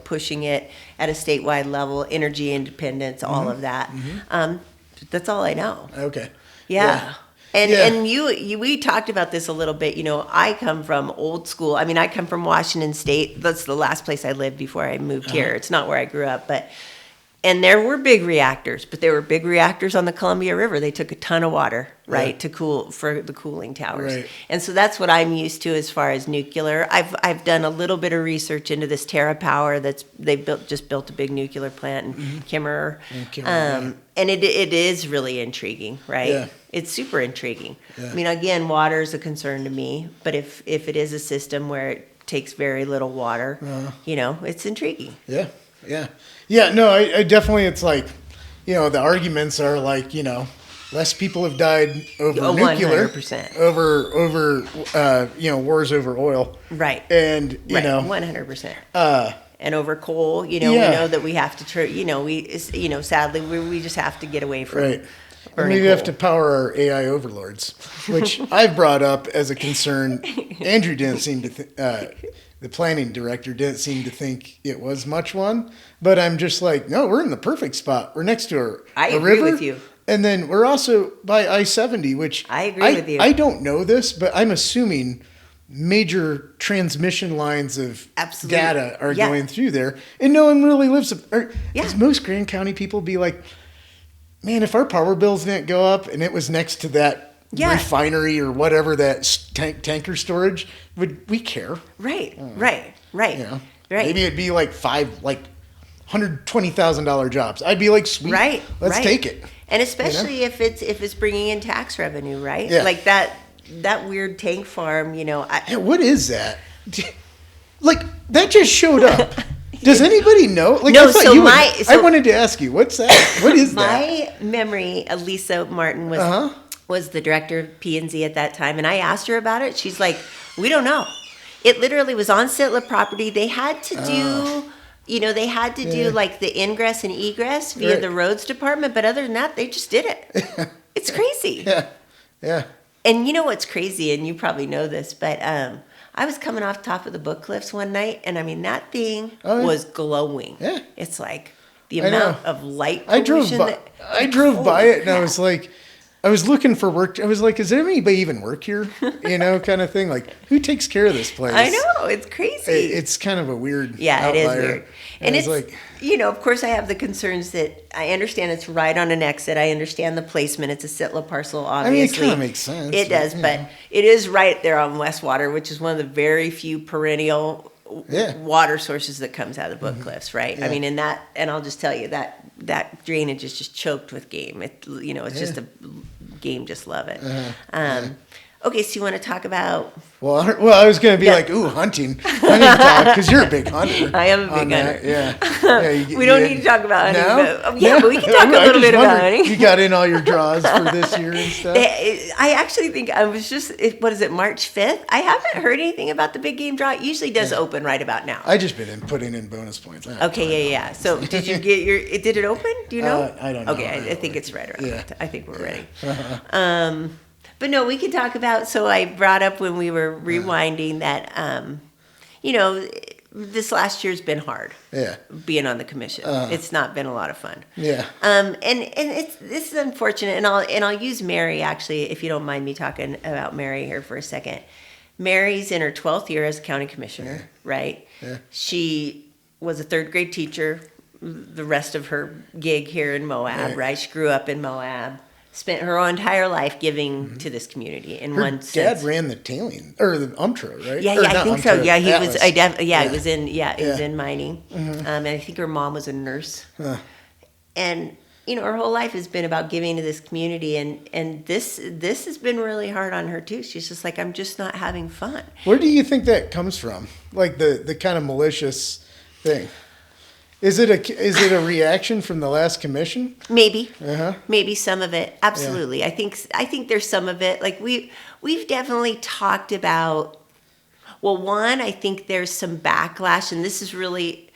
pushing it at a statewide level, energy independence, all of that. That's all I know. Okay. Yeah. And we talked about this a little bit. I come from old school. I mean, I come from Washington State. That's the last place I lived before I moved here. It's not where I grew up, and there were big reactors, but there were big reactors on the Columbia River. They took a ton of water, to cool for the cooling towers. Right. And so that's what I'm used to as far as nuclear. I've done a little bit of research into this TerraPower they just built a big nuclear plant in Kimmerer. And it is really intriguing, right? Yeah. It's super intriguing. Yeah. I mean, again, water is a concern to me, but if it is a system where it takes very little water, it's intriguing. Yeah. Yeah. Yeah, no, I definitely, it's like, the arguments are like, less people have died over nuclear, 100%. over wars over oil. Right. And, 100%. And over coal, we know that we have to, sadly, we just have to get away from right. And we have to power our AI overlords, which I've brought up as a concern. Andrew didn't seem to the planning director didn't seem to think it was much one, but I'm just like, no, we're in the perfect spot. We're next to a river. I agree with you. And then we're also by I-70, which I agree with you. I don't know this, but I'm assuming major transmission lines of data are going through there, and no one really lives. Because most Grand County people be like, man, if our power bills didn't go up and it was next to that refinery or whatever, that tanker storage, would we care? Right. Right. Maybe it'd be like $120,000 jobs. I'd be like, sweet, let's take it. And especially if it's bringing in tax revenue, right? Yeah. Like that weird tank farm, what is that? Like that just showed up. Does anybody know? Like, no, I wanted to ask you, what's that? What is that? My memory, Lisa Martin was the director of P&Z at that time, and I asked her about it. She's like, we don't know. It literally was on Sitla property. They had to do, do like the ingress and egress via the roads department, but other than that, they just did it. It's crazy. Yeah. And you know what's crazy, and you probably know this, but I was coming off top of the Book Cliffs one night, and I mean, that thing was glowing. Yeah. It's like the amount of light pollution. I drove by it, and I was like, I was looking for work. I was like, is there anybody even work here? Kind of thing. Like, who takes care of this place? I know. It's crazy. It's kind of a weird outlier. It is weird. And it's like, of course, I have the concerns that I understand it's right on an exit. I understand the placement. It's a Sitla parcel, obviously. I mean, it kind of makes sense. It does, but it is right there on Westwater, which is one of the very few perennial water sources that comes out of the Book Cliffs, right? Yeah. I mean, and I'll just tell you that drainage is just choked with game. It's just a game, just love it. Okay, so you want to talk about? Well, I was going to be like, ooh, hunting talk, because you're a big hunter. I am a big hunter. Yeah. We don't need to talk about hunting. But we can talk a little bit about hunting. You got in all your draws for this year and stuff? I actually think I was what is it, March 5th? I haven't heard anything about the big game draw. It usually does open right about now. I just been putting in bonus points. Okay, yeah. So did you get did it open? Do you know? I don't know. Okay, I think it's right around. Yeah. I think we're ready. But no, we can talk about, so I brought up when we were rewinding that, this last year's been hard. Yeah. Being on the commission. It's not been a lot of fun. Yeah. And this is unfortunate, and I'll use Mary, actually, if you don't mind me talking about Mary here for a second. Mary's in her 12th year as a county commissioner, right? Yeah. She was a third grade teacher the rest of her gig here in Moab, right? She grew up in Moab. spent her entire life giving to this community in her one dad sense. ran the tailing or the Umtro, right? Yeah, or I think so. Yeah, he Atlas. was. He was in. Yeah, he was in mining, and I think her mom was a nurse. And her whole life has been about giving to this community, and this has been really hard on her too. She's just like, I'm just not having fun. Where do you think that comes from? Like the kind of malicious thing. Is it a reaction from the last commission? Maybe, maybe some of it. Absolutely, I think there's some of it. Like we've definitely talked about. Well, one, I think there's some backlash, and this is really,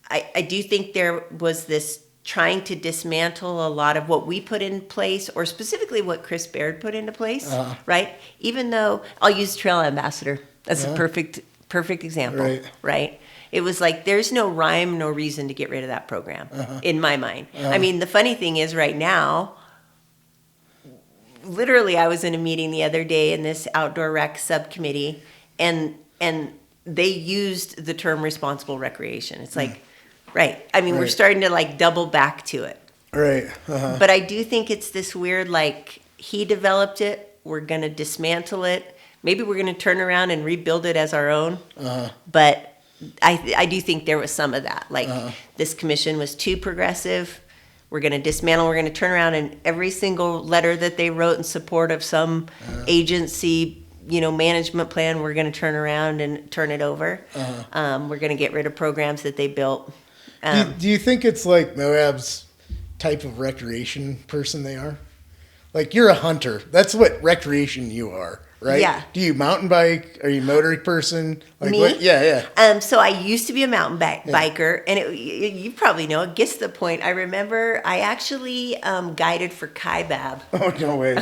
I do think there was this trying to dismantle a lot of what we put in place, or specifically what Chris Baird put into place, right? Even though I'll use Trail Ambassador, that's a perfect example, right? It was like, there's no rhyme, no reason to get rid of that program, in my mind. I mean, the funny thing is right now, literally I was in a meeting the other day in this outdoor rec subcommittee, and they used the term responsible recreation. It's like, right. I mean, we're starting to like double back to it. Right. But I do think it's this weird, like, he developed it, we're going to dismantle it. Maybe we're going to turn around and rebuild it as our own. But I do think there was some of that. Like, this commission was too progressive. We're going to dismantle. We're going to turn around, and every single letter that they wrote in support of some agency, management plan, we're going to turn around and turn it over. We're going to get rid of programs that they built. Do you think it's like Moab's type of recreation person they are? Like, you're a hunter. That's what recreation you are. Right? Yeah. Do you mountain bike? Are you a motor person? Like, Me? what? Yeah. So I used to be a mountain biker, and you probably know, it gets to the point. I remember I actually guided for Kaibab. Oh, no way.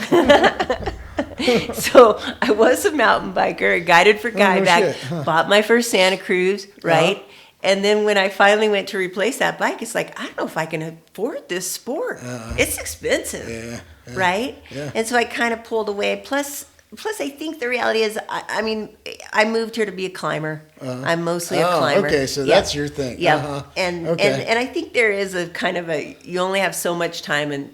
So I was a mountain biker, I guided for Kaibab, bought my first Santa Cruz, right? And then when I finally went to replace that bike, it's like, I don't know if I can afford this sport. It's expensive, right? Yeah. And so I kind of pulled away. Plus, I think the reality is, I mean, I moved here to be a climber. I'm mostly a climber. Okay, so that's your thing. Yeah, and I think there is a kind of you only have so much time, and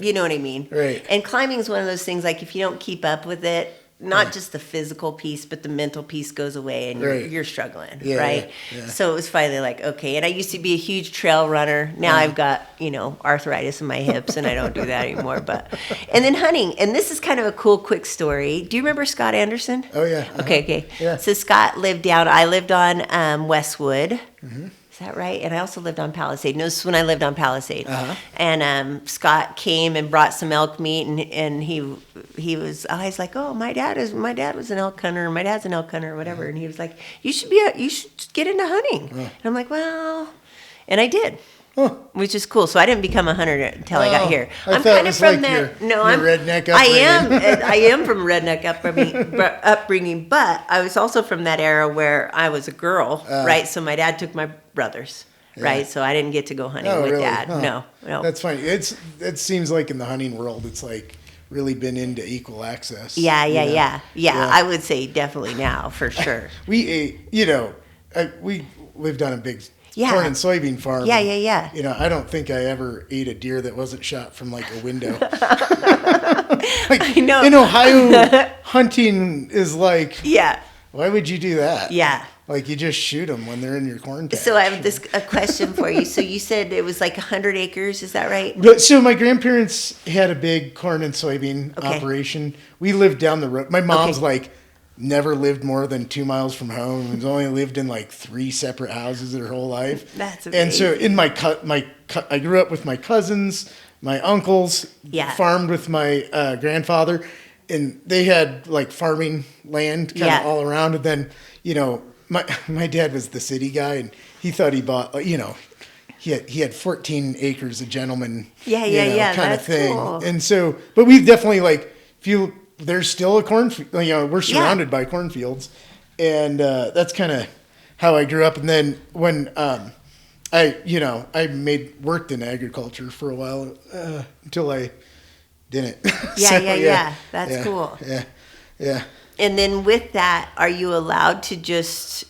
you know what I mean. Right. And climbing is one of those things, like, if you don't keep up with it, not just the physical piece, but the mental piece goes away, and you're struggling, right? Yeah. So it was finally like, okay. And I used to be a huge trail runner. Now I've got, arthritis in my hips, and I don't do that anymore. And then hunting. And this is kind of a cool, quick story. Do you remember Scott Anderson? Oh, yeah. Okay. Yeah. So Scott I lived on Westwood. Is that right? And I also lived on Palisade. No, this is when I lived on Palisade. And Scott came and brought some elk meat, and he was always like, "Oh, my dad was an elk hunter. My dad's an elk hunter, or whatever." And he was like, "You should get into hunting." And I'm like, "Well," and I did. Which is cool. So I didn't become a hunter until I got here. I'm kind of from that. I'm redneck upbringing. I am from redneck upbringing, but I was also from that era where I was a girl, right? So my dad took my brothers, right? So I didn't get to go hunting with Dad. No. That's funny. It seems like in the hunting world, it's like really been into equal access. Yeah. I would say definitely now, for sure. We ate, we lived on a big corn and soybean farm. Yeah. I don't think I ever ate a deer that wasn't shot from like a window. I know. In Ohio, hunting is like, why would you do that? Yeah. Like, you just shoot them when they're in your corn patch. So I have a question for you. So you said it was like 100 acres, is that right? So my grandparents had a big corn and soybean operation. We lived down the road. My mom's never lived more than 2 miles from home, and only lived in like 3 separate houses her whole life. That's amazing. And so I grew up with my cousins, my uncles, farmed with my grandfather, and they had like farming land kind of all around. And then, my dad was the city guy, and he thought he bought, he had 14 acres, a gentleman, kind of thing. Cool. And so, but we've definitely there's still a cornfield, we're surrounded by cornfields, and that's kind of how I grew up. And then when I worked in agriculture for a while until I didn't. That's cool. Yeah. And then with that, are you allowed to just,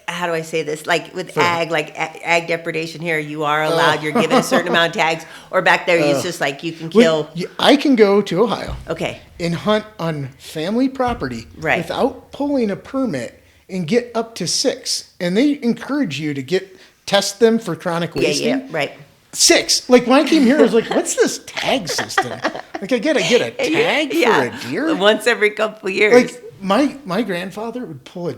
how do I say this? Like with ag depredation here, you are allowed, you're given a certain amount of tags, or back there, it's just like you can kill. I can go to Ohio. Okay. And hunt on family property without pulling a permit and get up to 6. And they encourage you to test them for chronic wasting. Yeah, right. 6. Like when I came here, I was like, what's this tag system? Like I gotta get a tag for a deer? Once every couple of years. Like my grandfather would pull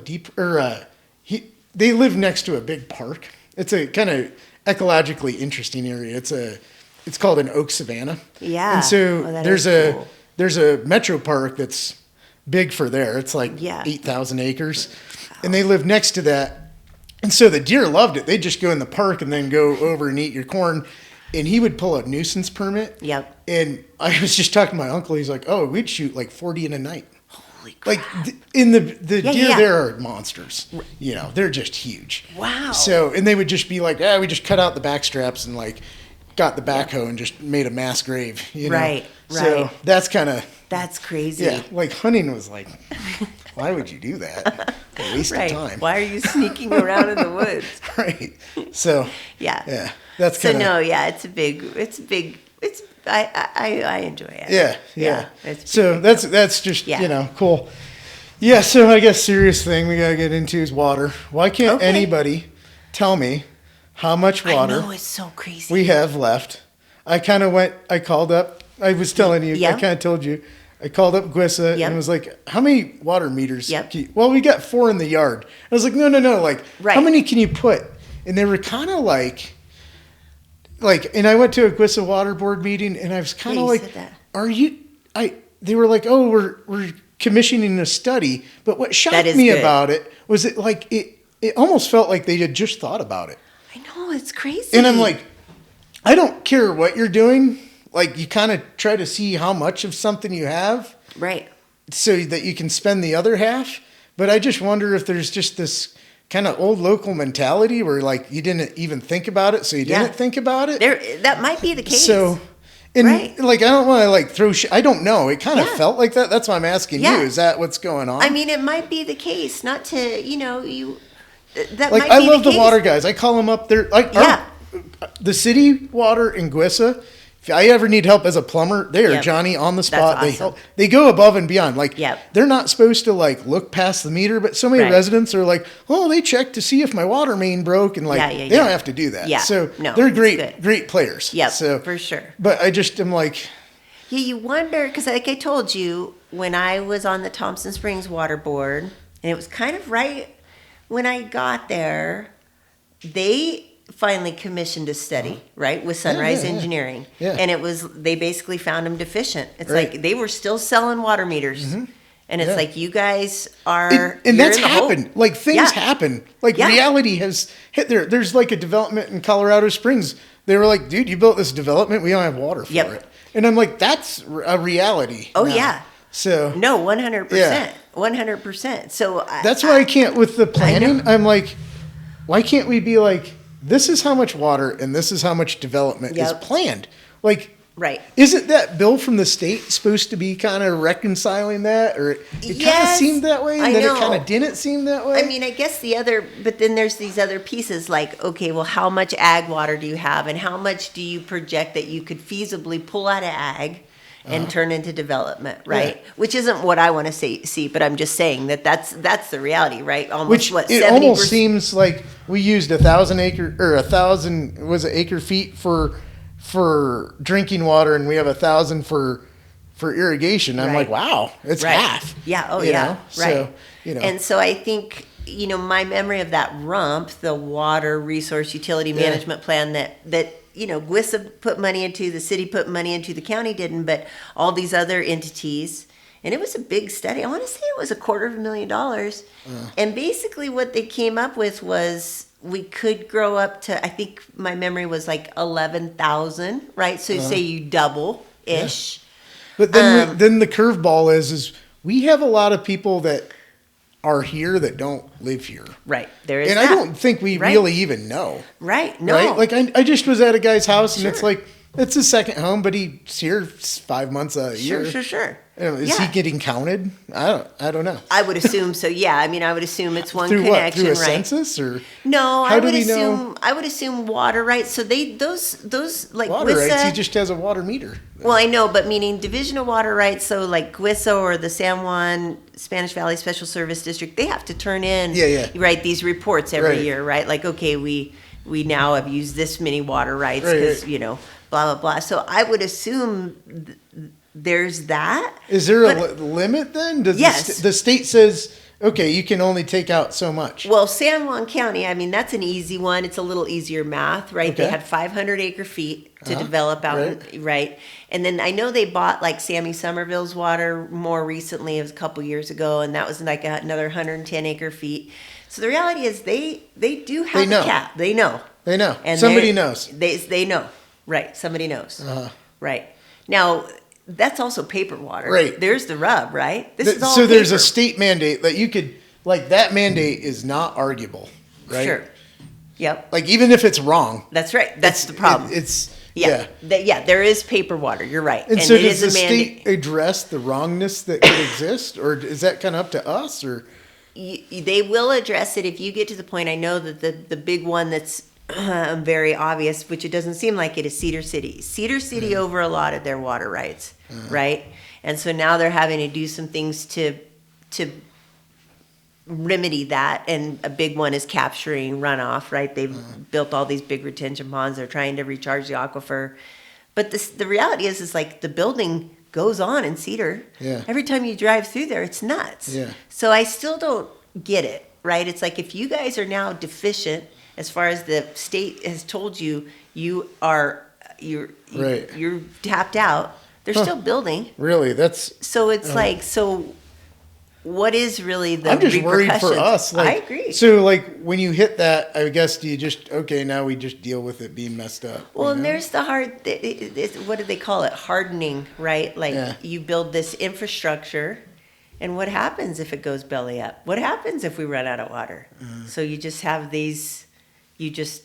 they live next to a big park. It's a kind of ecologically interesting area. It's called an oak savanna. Yeah. And so there's a metro park that's big for there. It's like 8,000 acres. And they live next to that. And so the deer loved it. They'd just go in the park and then go over and eat your corn. And he would pull a nuisance permit. Yep. And I was just talking to my uncle. He's like, oh, we'd shoot like 40 in a night. Holy crap. Like the deer there are monsters. You know, they're just huge. Wow. So, and they would just be like, we just cut out the back straps and like got the backhoe and just made a mass grave. You know? Right. So that's crazy. Yeah. Like hunting was like, why would you do that? A waste of time. Why are you sneaking around in the woods? Right. So yeah. That's kind of I enjoy it. Yeah. So that's just cool. Yeah. So I guess serious thing we gotta get into is water. Why can't anybody tell me how much water? I know, it's so crazy. We have left. I called up. I was telling you. I kind of told you. I called up Gwissa and was like, how many water meters? Well, we got 4 in the yard. I was like, no. Like, how many can you put? And they were kind of like, and I went to a Gwissa water board meeting and I was kind of like, they were like, oh, we're commissioning a study. But what shocked me about it was it almost felt like they had just thought about it. I know, it's crazy. And I'm like, I don't care what you're doing. Like, you kind of try to see how much of something you have. Right. So that you can spend the other half. But I just wonder if there's just this kind of old local mentality where, like, you didn't even think about it, so you didn't think about it. That might be the case. So, like, I don't want to, like, throw shit. I don't know. It kind of felt like that. That's why I'm asking you. Is that what's going on? I mean, it might be the case. Not to, that might be the case. I love the water guys. I call them up there. Like, the city water in Gwissa, if I ever need help as a plumber, they are Johnny on the spot. That's awesome. They go above and beyond. Like, they're not supposed to, like, look past the meter, but so many residents are like, oh, they checked to see if my water main broke, and like they don't have to do that. So they're great players. Yeah, so for sure. But I just am like, you wonder, because like I told you, when I was on the Thompson Springs Water Board, and it was kind of right when I got there, they finally commissioned a study, right, with Sunrise Engineering. Yeah. And they basically found them deficient. It's like they were still selling water meters. Mm-hmm. And it's like, you guys are... And that's happened. Like, things happen. Like, reality has hit there. There's, like, a development in Colorado Springs. They were like, dude, you built this development. We don't have water for it. And I'm like, that's a reality. Oh, yeah. So... No, 100%. Yeah. 100%. So... That's why I can't, with the planning, I'm like, why can't we be like... This is how much water and this is how much development is planned. Like, isn't that bill from the state supposed to be kind of reconciling that? Or it kind of seemed that way, and then it kind of didn't seem that way? I mean, I guess but then there's these other pieces like, okay, well, how much ag water do you have, and how much do you project that you could feasibly pull out of ag and turn into development, right? Yeah. Which isn't what I want to see, but I'm just saying that's the reality, right? Almost it 70%. Almost seems like we used 1,000 acre feet for drinking water, and we have 1,000 for irrigation. I'm like, wow, it's half. Yeah. Oh, yeah. Right. So, and so I think my memory of that RUMP, the Water Resource Utility Management Plan that Gwissa put money into, the city put money into, the county didn't, but all these other entities. And it was a big study. I want to say it was $250,000. And basically what they came up with was we could grow up to, I think my memory was like 11,000, right? So say you double-ish. Yeah. But then the curveball is we have a lot of people that are here that don't live here. Right. There is and that. I don't think we really even know. Right. No. Right? Like I just was at a guy's house and it's like, it's his second home, but he's here 5 months a year. Sure. Is he getting counted? I don't know. I would assume so. Yeah, I mean, I would assume it's one through connection, what? Through a right? census or no? I would assume water rights. So those like water WISA, rights. He just has a water meter. Well, I know, but meaning Division of Water Rights. So like WISA or the San Juan Spanish Valley Special Service District, they have to turn in right these reports every year, right? Like, okay, we now have used this many water rights because blah blah blah. So I would assume. There's that. Is there a limit then? Yes. The state says, okay, you can only take out so much. Well, San Juan County, I mean, that's an easy one. It's a little easier math, right? Okay. They had 500 acre feet to develop out, right? And then I know they bought like Sammy Somerville's water more recently. It was a couple years ago, and that was like another 110 acre feet. So the reality is they do have a cap. They know. And somebody knows. They know. Right. Somebody knows. Right. Now, that's also paper water. Right. There's the rub, right? This is all so there's paper. a state mandate that you could, like, that mandate is not arguable, right? Sure. Yep. Like, even if it's wrong. That's right. That's the problem. There is paper water. You're right. And so does the state address the wrongness that could exist? Or is that kind of up to us? Or they will address it if you get to the point. I know that the big one that's very obvious, which it doesn't seem like it, is Cedar City. Cedar City overallotted their water rights, right? And so now they're having to do some things to remedy that, and a big one is capturing runoff, right? They've built all these big retention ponds. They're trying to recharge the aquifer. But the reality is like the building goes on in Cedar. Yeah. Every time you drive through there, it's nuts. Yeah. So I still don't get it, right? It's like if you guys are now deficient as far as the state has told you, you're tapped out. They're still building. Really, that's so. It's like so. What is really the? I'm just worried for us. Like, I agree. So, like, when you hit that, I guess do you just now we just deal with it being messed up? Well, and there's the what do they call it? Hardening, right? Like you build this infrastructure. And what happens if it goes belly up? What happens if we run out of water? So you just have these. You just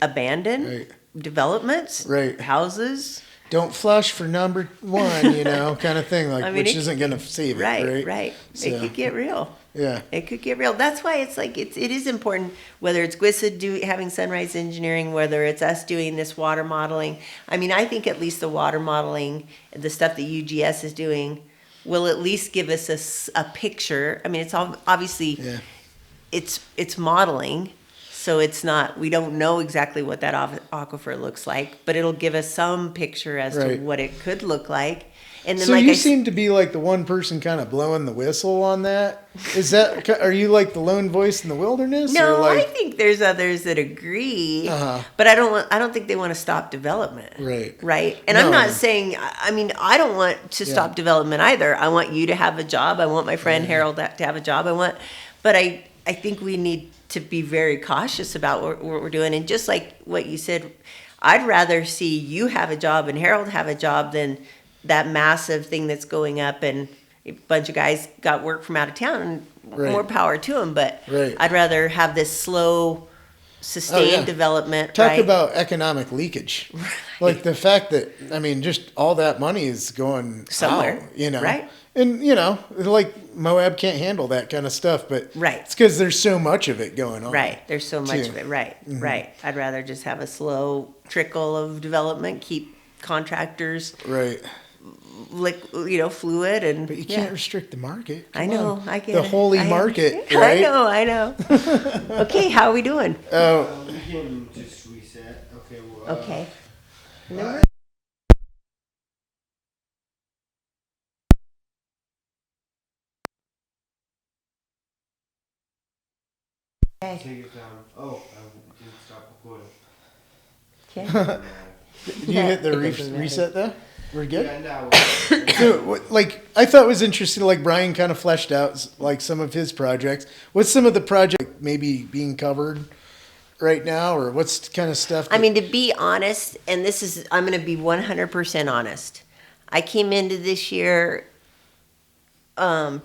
abandon developments, houses. Don't flush for number one, kind of thing, like which isn't going to save it, right? Right. So, it could get real. Yeah, it could get real. That's why it's like it is important. Whether it's GWISA having Sunrise Engineering, whether it's us doing this water modeling. I mean, I think at least the water modeling, the stuff that UGS is doing, will at least give us a picture. I mean, it's obviously it's modeling. So it's not, we don't know exactly what that aquifer looks like, but it'll give us some picture as to what it could look like. And then, so you seem to be like the one person kind of blowing the whistle on that. Is that, are you like the lone voice in the wilderness? No, I think there's others that agree, but I don't think they want to stop development. Right. And I'm not saying, I mean, I don't want to stop development either. I want you to have a job. I want my friend Harold to have a job. But I think we need to be very cautious about what we're doing. And just like what you said, I'd rather see you have a job and Harold have a job than that massive thing that's going up and a bunch of guys got work from out of town, and more power to them. But I'd rather have this slow, sustained development. Talk about economic leakage. Like the fact that, I mean, just all that money is going somewhere, out, Right. And, like Moab can't handle that kind of stuff, but it's because there's so much of it going on. Right. There's so much of it. Right. Right. I'd rather just have a slow trickle of development, keep contractors fluid, and but you can't restrict the market. I know. I get the holy market. Right? I know. Okay, how are we doing? We can just reset. Okay. Well, okay. Take it down. Oh, I didn't stop recording. Okay. Did you hit the reset though? We're good? Yeah, now So, like, I thought it was interesting, like, Brian kind of fleshed out, like, some of his projects. What's some of the projects maybe being covered right now, or what's kind of stuff? I mean, to be honest, and I'm going to be 100% honest. I came into this year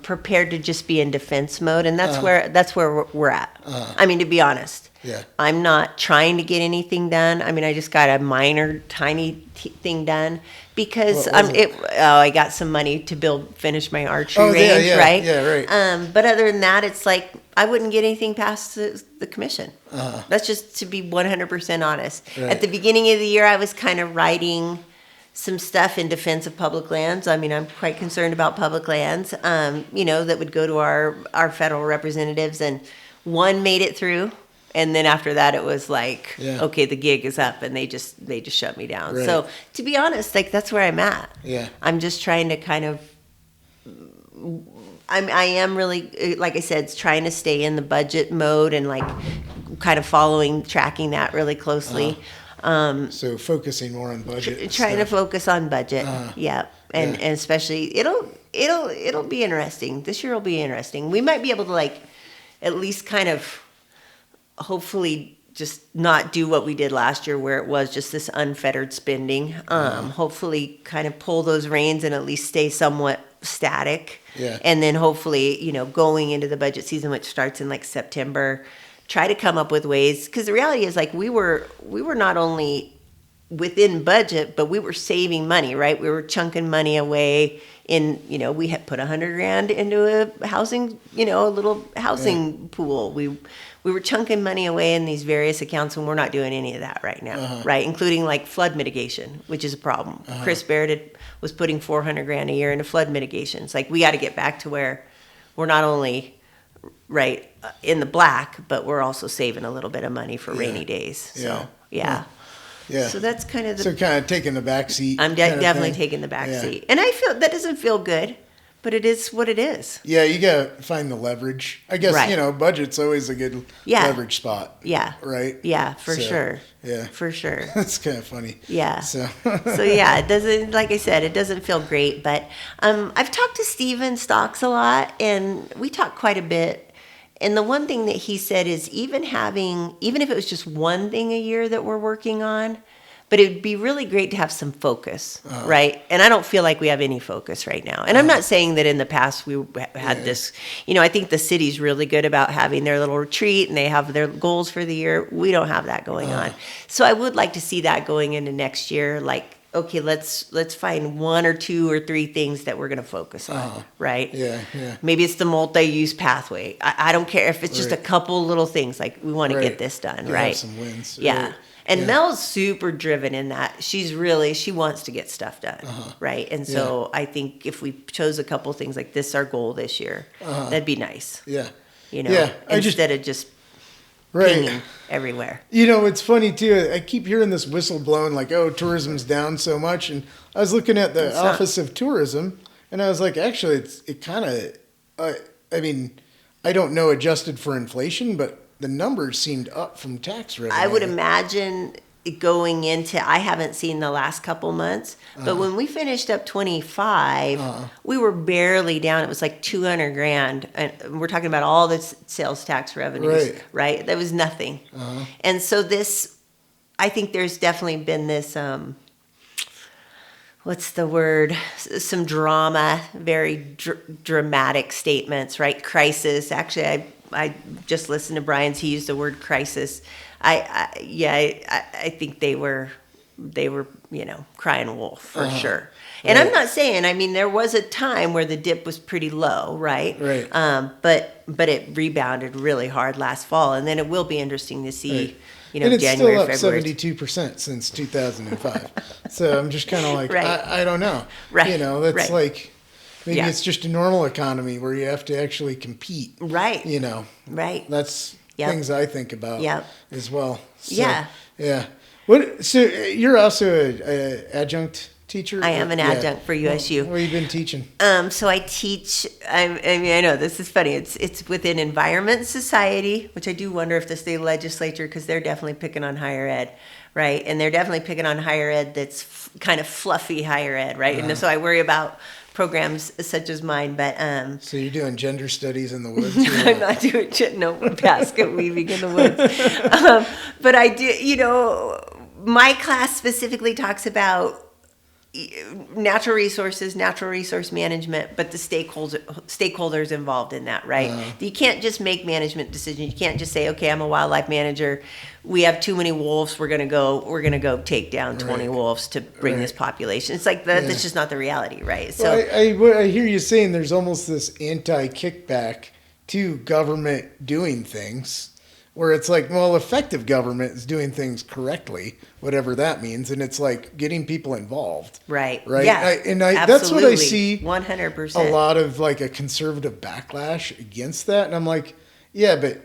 prepared to just be in defense mode, and that's where we're at. I mean, to be honest, I'm not trying to get anything done. I mean, I just got a minor, tiny thing done because I got some money to finish my archery range, right? Yeah, right. But other than that, it's like I wouldn't get anything past the commission. That's just to be 100% honest. Right. At the beginning of the year, I was kind of writing some stuff in defense of public lands. I mean, I'm quite concerned about public lands, that would go to our federal representatives, and one made it through. And then after that, it was like, okay, the gig is up, and they just shut me down. Right. So to be honest, like that's where I'm at. Yeah. I'm just trying to kind of, I am really, like I said, trying to stay in the budget mode and like kind of tracking that really closely. So focusing more on budget. Trying to focus on budget. And especially it'll be interesting. This year will be interesting. We might be able to like at least kind of hopefully just not do what we did last year where it was just this unfettered spending. Hopefully kind of pull those reins and at least stay somewhat static. Yeah. And then hopefully, going into the budget season, which starts in like September, try to come up with ways, because the reality is like we were not only within budget, but we were saving money, right? We were chunking money away in, we had put $100,000 into a housing, a little housing pool. We were chunking money away in these various accounts, and we're not doing any of that right now, right? Including like flood mitigation, which is a problem. Chris Baird was putting $400,000 a year into flood mitigation. It's like we got to get back to where we're not only in the black, but we're also saving a little bit of money for rainy days. So yeah. So that's kind of taking the back seat. I'm definitely taking the back seat, and I feel that doesn't feel good, but it is what it is. Yeah, you gotta find the leverage. I guess budget's always a good leverage spot. Yeah. Right. Yeah, for sure. Yeah, for sure. That's kind of funny. Yeah. So it doesn't. Like I said, it doesn't feel great, but I've talked to Steven Stocks a lot, and we talk quite a bit. And the one thing that he said is even if it was just one thing a year that we're working on, but it would be really great to have some focus, right? And I don't feel like we have any focus right now. And I'm not saying that in the past we had this, I think the city's really good about having their little retreat and they have their goals for the year. We don't have that going on. So I would like to see that going into next year, like, okay, let's find one or two or three things that we're going to focus on, right? Yeah. Maybe it's the multi-use pathway. I don't care if it's just a couple little things, like we want to get this done, right? Have some wins. Yeah. Right. And Mel's super driven in that. She wants to get stuff done, right? And so I think if we chose a couple things like this, our goal this year, that'd be nice. Yeah. Instead of just pinging everywhere. It's funny too. I keep hearing this whistle blown like, oh, tourism's down so much. And I was looking at the Office of Tourism, and I was like, actually, it kind of, I don't know adjusted for inflation, but the numbers seemed up from tax revenue. I would imagine going into, I haven't seen the last couple months, but when we finished up 25, we were barely down. It was like $200,000, and we're talking about all the sales tax revenues, right? That was nothing. And so I think there's definitely been this, what's the word? Some drama, very dramatic statements, right? Crisis. Actually, I just listened to Brian's. He used the word crisis. I think they were crying wolf for sure. And I'm not saying, there was a time where the dip was pretty low, right? Right. But it rebounded really hard last fall, and then it will be interesting to see. And it's January, still up 72% since 2005. So I'm just kind of like, I don't know. Right. That's like. Maybe it's just a normal economy where you have to actually compete. Right. Right. That's things I think about as well. So, yeah. So you're also an adjunct teacher? I am an adjunct for USU. Where have you been teaching? So I teach, I know this is funny. It's within Environment Society, which I do wonder if the state legislature, because they're definitely picking on higher ed, right? And they're definitely picking on higher ed that's kind of fluffy higher ed, right? And so I worry about programs such as mine, but so you're doing gender studies in the woods? I'm not doing basket weaving in the woods, but I do. My class specifically talks about natural resource management, but the stakeholders involved in that, right? You can't just make management decisions. You can't just say, okay, I'm a wildlife manager. We have too many wolves. We're gonna go take down 20 wolves to bring this population. It's like that's just not the reality, right? So I hear you saying there's almost this anti-kickback to government doing things, where it's like, well, effective government is doing things correctly, whatever that means, and it's like getting people involved. Right. Yeah. Absolutely. That's what I see 100%. a lot of like a conservative backlash against that. And I'm like, yeah, but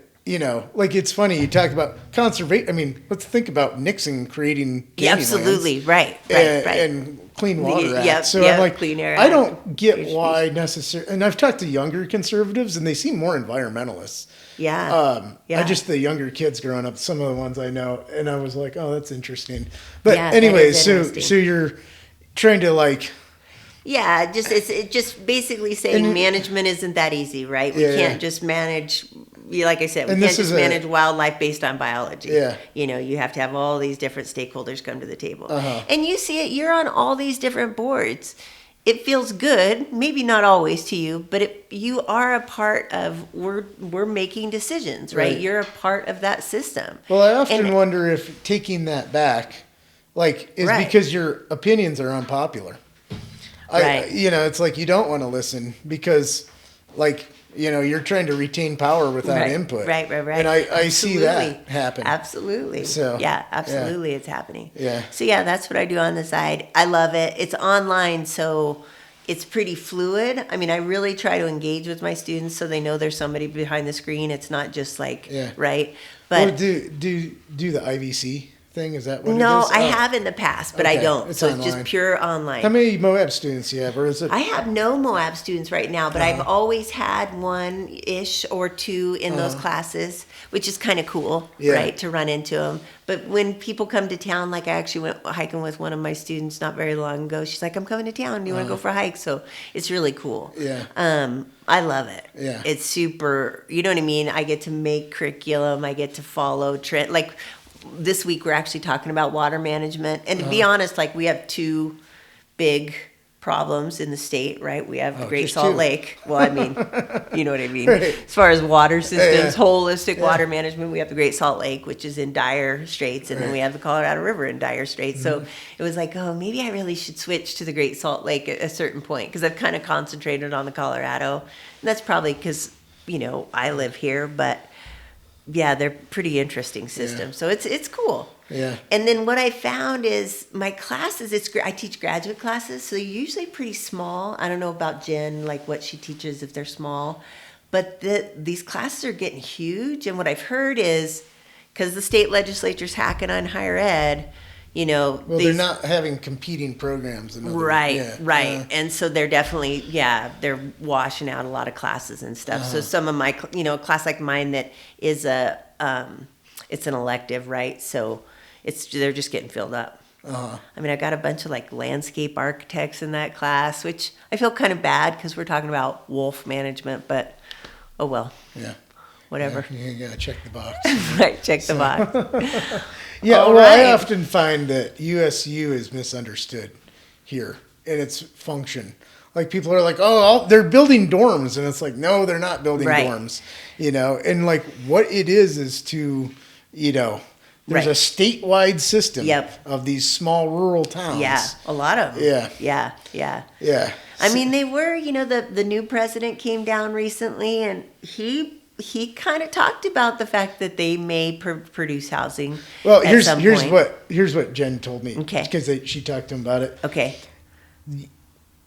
like it's funny, you talk about conservation. I mean, let's think about Nixon creating absolutely. Right. And Clean Water Act. So I'm like, Clean Air I don't get why necessarily, and I've talked to younger conservatives and they seem more environmentalists. Yeah. I just the younger kids growing up, some of the ones I know, and I was like, oh, that's interesting. But anyway, so you're trying to like. Yeah, it's just basically saying management isn't that easy, right? We can't just manage. Like I said, we can't just manage wildlife based on biology. Yeah. You have to have all these different stakeholders come to the table. And you see it, you're on all these different boards. It feels good, maybe not always to you, but you are a part of, we're making decisions, right? You're a part of that system. Well, I often wonder if taking that back, like, is because your opinions are unpopular. It's like you don't want to listen because, like, you're trying to retain power without input. Right. And I see that happen. Absolutely. So absolutely, it's happening. Yeah. So that's what I do on the side. I love it. It's online, so it's pretty fluid. I mean, I really try to engage with my students so they know there's somebody behind the screen. It's not just like right. But do the IVC thing? Is that what it is? No, I have in the past, but I don't. It's so online. It's just pure online. How many Moab students do you have, or is it? I have no Moab students right now, but I've always had one-ish or two in those classes, which is kind of cool, right, to run into them. But when people come to town, like I actually went hiking with one of my students not very long ago. She's like, I'm coming to town. Do you want to go for a hike? So it's really cool. Yeah. I love it. Yeah. It's super, you know what I mean? I get to make curriculum. I get to follow trend. Like, this week we're actually talking about water management, and to be honest, like we have two big problems in the state, right? We have the Great Salt Lake. Well, I mean, you know what I mean. As far as water systems, holistic water management, we have the Great Salt Lake, which is in dire straits, and then we have the Colorado River in dire straits. So it was like, oh, maybe I really should switch to the Great Salt Lake at a certain point, because I've kind of concentrated on the Colorado, and that's probably because I live here, but. Yeah, they're pretty interesting systems. So it's cool. Yeah. And then what I found is my classes, I teach graduate classes, so they're usually pretty small. I don't know about Jen, like what she teaches if they're small. But these classes are getting huge. And what I've heard is, because the state legislature's hacking on higher ed, well, they're not having competing programs. Right. And so they're definitely, they're washing out a lot of classes and stuff. So some of my, a class like mine that is it's an elective, right? So they're just getting filled up. I mean, I got a bunch of like landscape architects in that class, which I feel kind of bad because we're talking about wolf management, but oh well. Yeah. Whatever. Yeah, you gotta check the box. Right, check the box. I often find that USU is misunderstood here in its function. Like people are like, oh, they're building dorms, and it's like, no, they're not building dorms. And like what it is to, there's a statewide system of these small rural towns. Yeah, a lot of them. Yeah. I mean, they were, the new president came down recently, and he kind of talked about the fact that they may produce housing. Well, here's what Jen told me. Okay. Because she talked to him about it. Okay.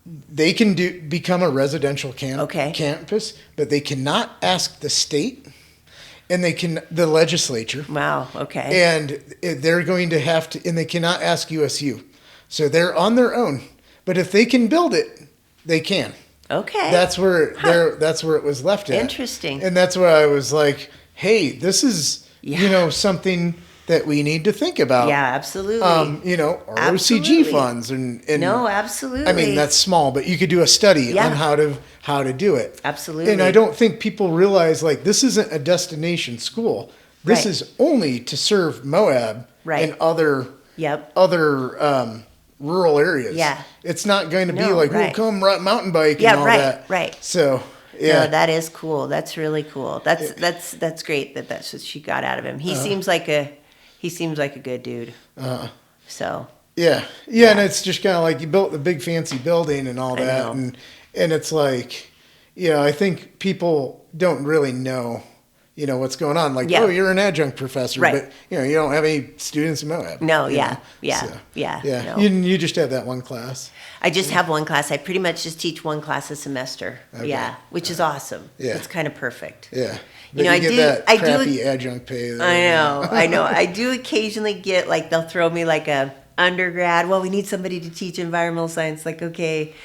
They can become a residential campus, but they cannot ask the state, and the legislature. Wow. Okay. And they're going to have to, and they cannot ask USU. So they're on their own. But if they can build it, they can. Okay. That's where it was left at. Interesting. And that's where I was like, hey, this is something that we need to think about. Yeah, absolutely. ROCG funds and no, absolutely. I mean, that's small, but you could do a study on how to do it. Absolutely. And I don't think people realize like this isn't a destination school. This is only to serve Moab and other rural areas. Yeah. It's not going to be like, we'll come mountain bike and all that. Right. So, yeah. No, that is cool. That's really cool. That's great that's what she got out of him. He seems like a good dude. So. Yeah, and it's just kind of like you built the big fancy building and all that, and it's like, I think people don't really know, what's going on. Like, oh, you're an adjunct professor, but you don't have any students in Moab. No, No. You just have that one class. I just have one class. I pretty much just teach one class a semester. Okay. Yeah, which is awesome. Yeah, it's kind of perfect. Yeah. But I get that crappy adjunct pay. There. I know. I do occasionally get they'll throw me a undergrad. Well, we need somebody to teach environmental science. Like, okay,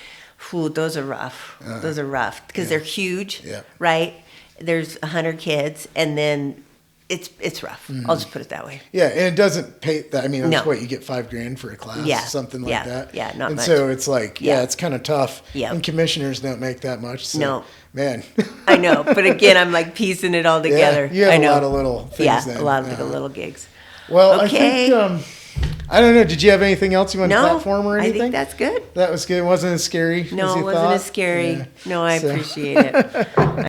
those are rough. Those are rough because they're huge, right? There's 100 kids, and then it's rough. Mm-hmm. I'll just put it that way. Yeah, and it doesn't pay that. I mean, that's what you get $5,000 for a class, something like that. Yeah, not and much. So it's like, it's kind of tough. Yeah, and commissioners don't make that much. So, no, man. I know, but again, I'm piecing it all together. You have a lot of little things. Yeah, then. a lot of little gigs. Well, okay. I think. I don't know. Did you have anything else you want to platform or anything? I think that's good. That was good. It wasn't as scary as you thought? No, it wasn't as scary. Yeah. No, I appreciate it.